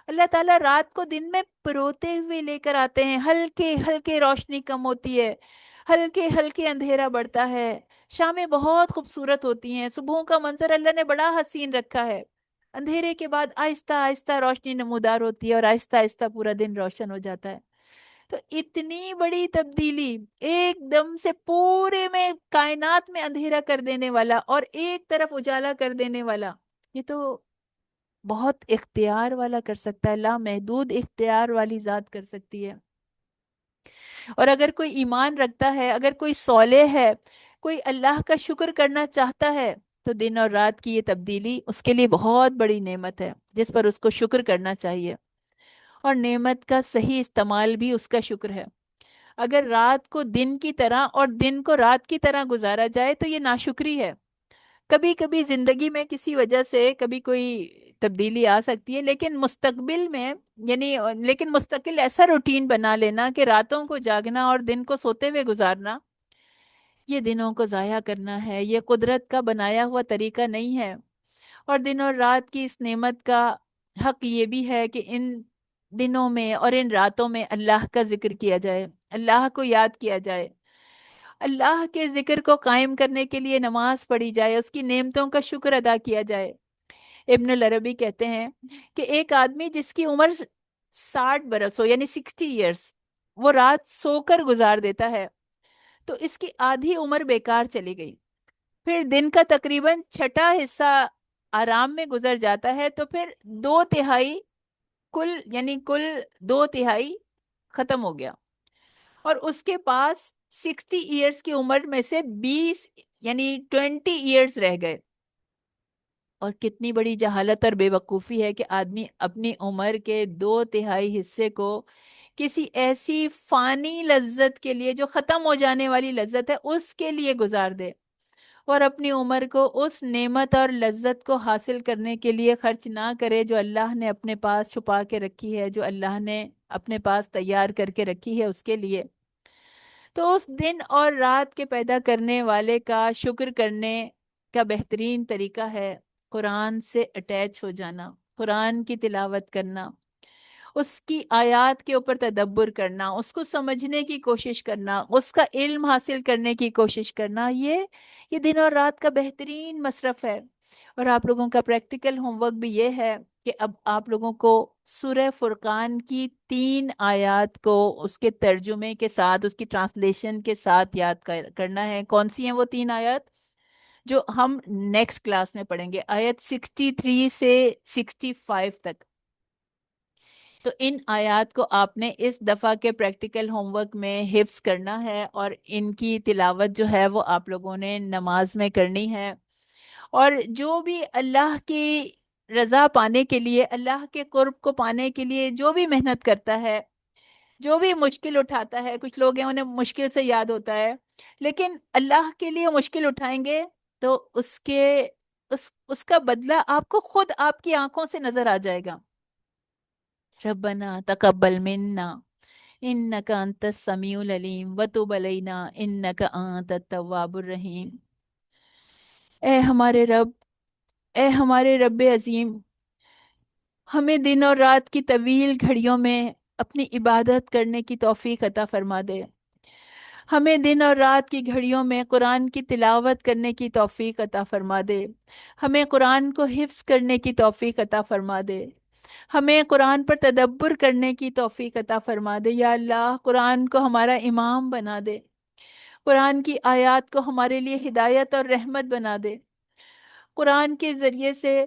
اللہ تعالیٰ رات کو دن میں پروتے ہوئے لے کر آتے ہیں، ہلکے ہلکے روشنی کم ہوتی ہے، ہلکے ہلکے اندھیرا بڑھتا ہے، شامیں بہت خوبصورت ہوتی ہیں، صبحوں کا منظر اللہ نے بڑا حسین رکھا ہے۔ اندھیرے کے بعد آہستہ آہستہ روشنی نمودار ہوتی ہے، اور آہستہ آہستہ پورا دن روشن ہو جاتا ہے۔ تو اتنی بڑی تبدیلی، ایک دم سے پورے میں کائنات میں اندھیرا کر دینے والا اور ایک طرف اجالا کر دینے والا، یہ تو بہت اختیار والا کر سکتا ہے، لامحدود اختیار والی ذات کر سکتی ہے۔ اور اگر کوئی ایمان رکھتا ہے، اگر کوئی صالح ہے، کوئی اللہ کا شکر کرنا چاہتا ہے، تو دن اور رات کی یہ تبدیلی اس کے لیے بہت بڑی نعمت ہے، جس پر اس کو شکر کرنا چاہیے۔ اور نعمت کا صحیح استعمال بھی اس کا شکر ہے۔ اگر رات کو دن کی طرح اور دن کو رات کی طرح گزارا جائے تو یہ ناشکری ہے۔ کبھی کبھی زندگی میں کسی وجہ سے کبھی کوئی تبدیلی آ سکتی ہے، لیکن مستقبل میں، یعنی لیکن مستقل ایسا روٹین بنا لینا کہ راتوں کو جاگنا اور دن کو سوتے ہوئے گزارنا، یہ دنوں کو ضائع کرنا ہے، یہ قدرت کا بنایا ہوا طریقہ نہیں ہے۔ اور دن اور رات کی اس نعمت کا حق یہ بھی ہے کہ ان دنوں میں اور ان راتوں میں اللہ کا ذکر کیا جائے، اللہ کو یاد کیا جائے، اللہ کے ذکر کو قائم کرنے کے لیے نماز پڑھی جائے، اس کی نعمتوں کا شکر ادا کیا جائے۔ ابن العربی کہتے ہیں کہ ایک آدمی جس کی عمر 60 برس ہو، یعنی 60 ایئرس، وہ رات سو کر گزار دیتا ہے تو اس کی آدھی عمر بیکار چلی گئی۔ پھر دن کا تقریباً چھٹا حصہ آرام میں گزر جاتا ہے، تو پھر 2/3 کل 2/3 ختم ہو گیا، اور اس کے پاس 60 ایئرس کی عمر میں سے 20 یعنی 20 ایئرس رہ گئے۔ اور کتنی بڑی جہالت اور بے وقوفی ہے کہ آدمی اپنی عمر کے 2/3 حصے کو کسی ایسی فانی لذت کے لیے جو ختم ہو جانے والی لذت ہے اس کے لیے گزار دے، اور اپنی عمر کو اس نعمت اور لذت کو حاصل کرنے کے لیے خرچ نہ کرے جو اللہ نے اپنے پاس چھپا کے رکھی ہے، جو اللہ نے اپنے پاس تیار کر کے رکھی ہے اس کے لیے۔ تو اس دن اور رات کے پیدا کرنے والے کا شکر کرنے کا بہترین طریقہ ہے قرآن سے اٹیچ ہو جانا، قرآن کی تلاوت کرنا، اس کی آیات کے اوپر تدبر کرنا، اس کو سمجھنے کی کوشش کرنا، اس کا علم حاصل کرنے کی کوشش کرنا، یہ دن اور رات کا بہترین مصرف ہے۔ اور آپ لوگوں کا پریکٹیکل ہوم ورک بھی یہ ہے کہ اب آپ لوگوں کو سورہ فرقان کی 3 آیات کو اس کے ترجمے کے ساتھ، اس کی ٹرانسلیشن کے ساتھ یاد کرنا ہے۔ کون سی ہیں وہ 3 آیات جو ہم نیکسٹ کلاس میں پڑھیں گے؟ آیت 63 سے 65 تک۔ تو ان آیات کو آپ نے اس دفعہ کے پریکٹیکل ہوم ورک میں حفظ کرنا ہے، اور ان کی تلاوت جو ہے وہ آپ لوگوں نے نماز میں کرنی ہے۔ اور جو بھی اللہ کی رضا پانے کے لیے، اللہ کے قرب کو پانے کے لیے جو بھی محنت کرتا ہے، جو بھی مشکل اٹھاتا ہے، کچھ لوگ ہیں انہیں مشکل سے یاد ہوتا ہے، لیکن اللہ کے لیے مشکل اٹھائیں گے تو اس کا بدلہ آپ کو خود آپ کی آنکھوں سے نظر آ جائے گا۔ ربنا تقبل منا انک انت السمیع العلیم وتب علینا انک انت التواب الرحیم۔ اے ہمارے رب، اے ہمارے رب عظیم، ہمیں دن اور رات کی طویل گھڑیوں میں اپنی عبادت کرنے کی توفیق عطا فرما دے۔ ہمیں دن اور رات کی گھڑیوں میں قرآن کی تلاوت کرنے کی توفیق عطا فرما دے۔ ہمیں قرآن کو حفظ کرنے کی توفیق عطا فرما دے۔ ہمیں قرآن پر تدبر کرنے کی توفیق عطا فرما دے۔ یا اللہ، قرآن کو ہمارا امام بنا دے، قرآن کی آیات کو ہمارے لیے ہدایت اور رحمت بنا دے۔ قرآن کے ذریعے سے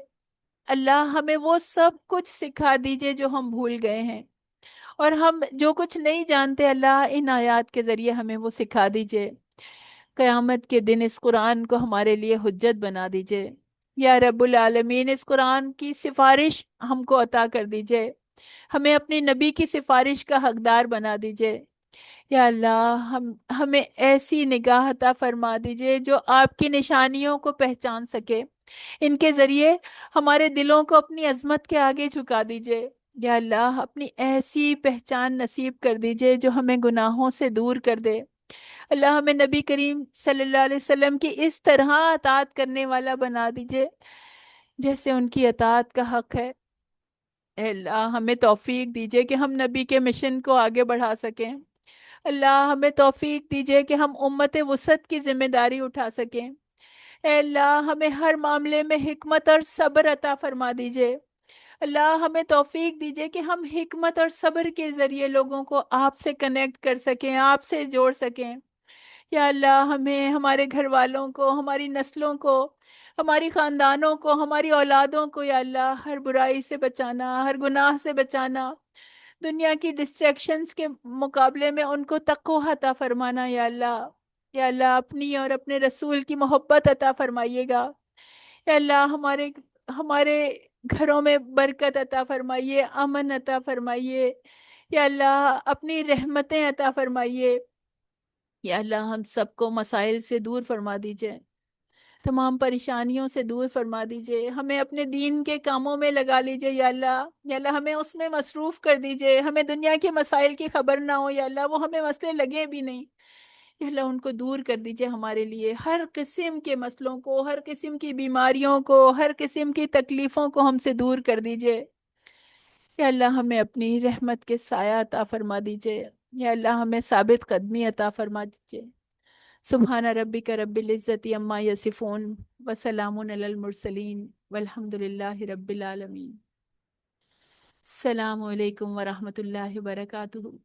اللہ ہمیں وہ سب کچھ سکھا دیجئے جو ہم بھول گئے ہیں، اور ہم جو کچھ نہیں جانتے اللہ ان آیات کے ذریعے ہمیں وہ سکھا دیجئے۔ قیامت کے دن اس قرآن کو ہمارے لیے حجت بنا دیجئے۔ یا رب العالمین، اس قرآن کی سفارش ہم کو عطا کر دیجئے، ہمیں اپنے نبی کی سفارش کا حقدار بنا دیجئے۔ یا اللہ، ہمیں ایسی نگاہ عطا فرما دیجئے جو آپ کی نشانیوں کو پہچان سکے، ان کے ذریعے ہمارے دلوں کو اپنی عظمت کے آگے جھکا دیجئے۔ یا اللہ، اپنی ایسی پہچان نصیب کر دیجئے جو ہمیں گناہوں سے دور کر دے۔ اللہ، ہمیں نبی کریم صلی اللہ علیہ وسلم کی اس طرح اطاعت کرنے والا بنا دیجئے جیسے ان کی اطاعت کا حق ہے۔ اے اللہ، ہمیں توفیق دیجئے کہ ہم نبی کے مشن کو آگے بڑھا سکیں۔ اللہ، ہمیں توفیق دیجئے کہ ہم امت وسط کی ذمہ داری اٹھا سکیں۔ اے اللہ، ہمیں ہر معاملے میں حکمت اور صبر عطا فرما دیجئے۔ اللہ، ہمیں توفیق دیجئے کہ ہم حکمت اور صبر کے ذریعے لوگوں کو آپ سے کنیکٹ کر سکیں، آپ سے جوڑ سکیں۔ یا اللہ، ہمیں ہمارے گھر والوں کو، ہماری نسلوں کو، ہماری خاندانوں کو، ہماری اولادوں کو یا اللہ ہر برائی سے بچانا، ہر گناہ سے بچانا، دنیا کی ڈسٹریکشنز کے مقابلے میں ان کو تقوی عطا فرمانا۔ یا اللہ، یا اللہ، اپنی اور اپنے رسول کی محبت عطا فرمائیے گا۔ یا اللہ، ہمارے ہمارے گھروں میں برکت عطا فرمائیے، امن عطا فرمائیے۔ یا اللہ، اپنی رحمتیں عطا فرمائیے۔ یا اللہ، ہم سب کو مسائل سے دور فرما دیجئے، تمام پریشانیوں سے دور فرما دیجئے، ہمیں اپنے دین کے کاموں میں لگا لیجئے۔ یا اللہ، یا اللہ، ہمیں اس میں مصروف کر دیجئے، ہمیں دنیا کے مسائل کی خبر نہ ہو۔ یا اللہ، وہ ہمیں مسئلے لگے بھی نہیں، یا اللہ ان کو دور کر دیجئے ہمارے لیے۔ ہر قسم کے مسئلوں کو، ہر قسم کی بیماریوں کو، ہر قسم کی تکلیفوں کو ہم سے دور کر دیجئے۔ یا اللہ، ہمیں اپنی رحمت کے سایہ عطا فرما دیجئے۔ یا اللہ، ہمیں ثابت قدمی عطا فرما دیجئے۔ سبحان ربک رب العزت عما یصفون وسلام علی المرسلین والحمد للہ رب العالمین۔ السلام علیکم ورحمۃ اللہ وبرکاتہ۔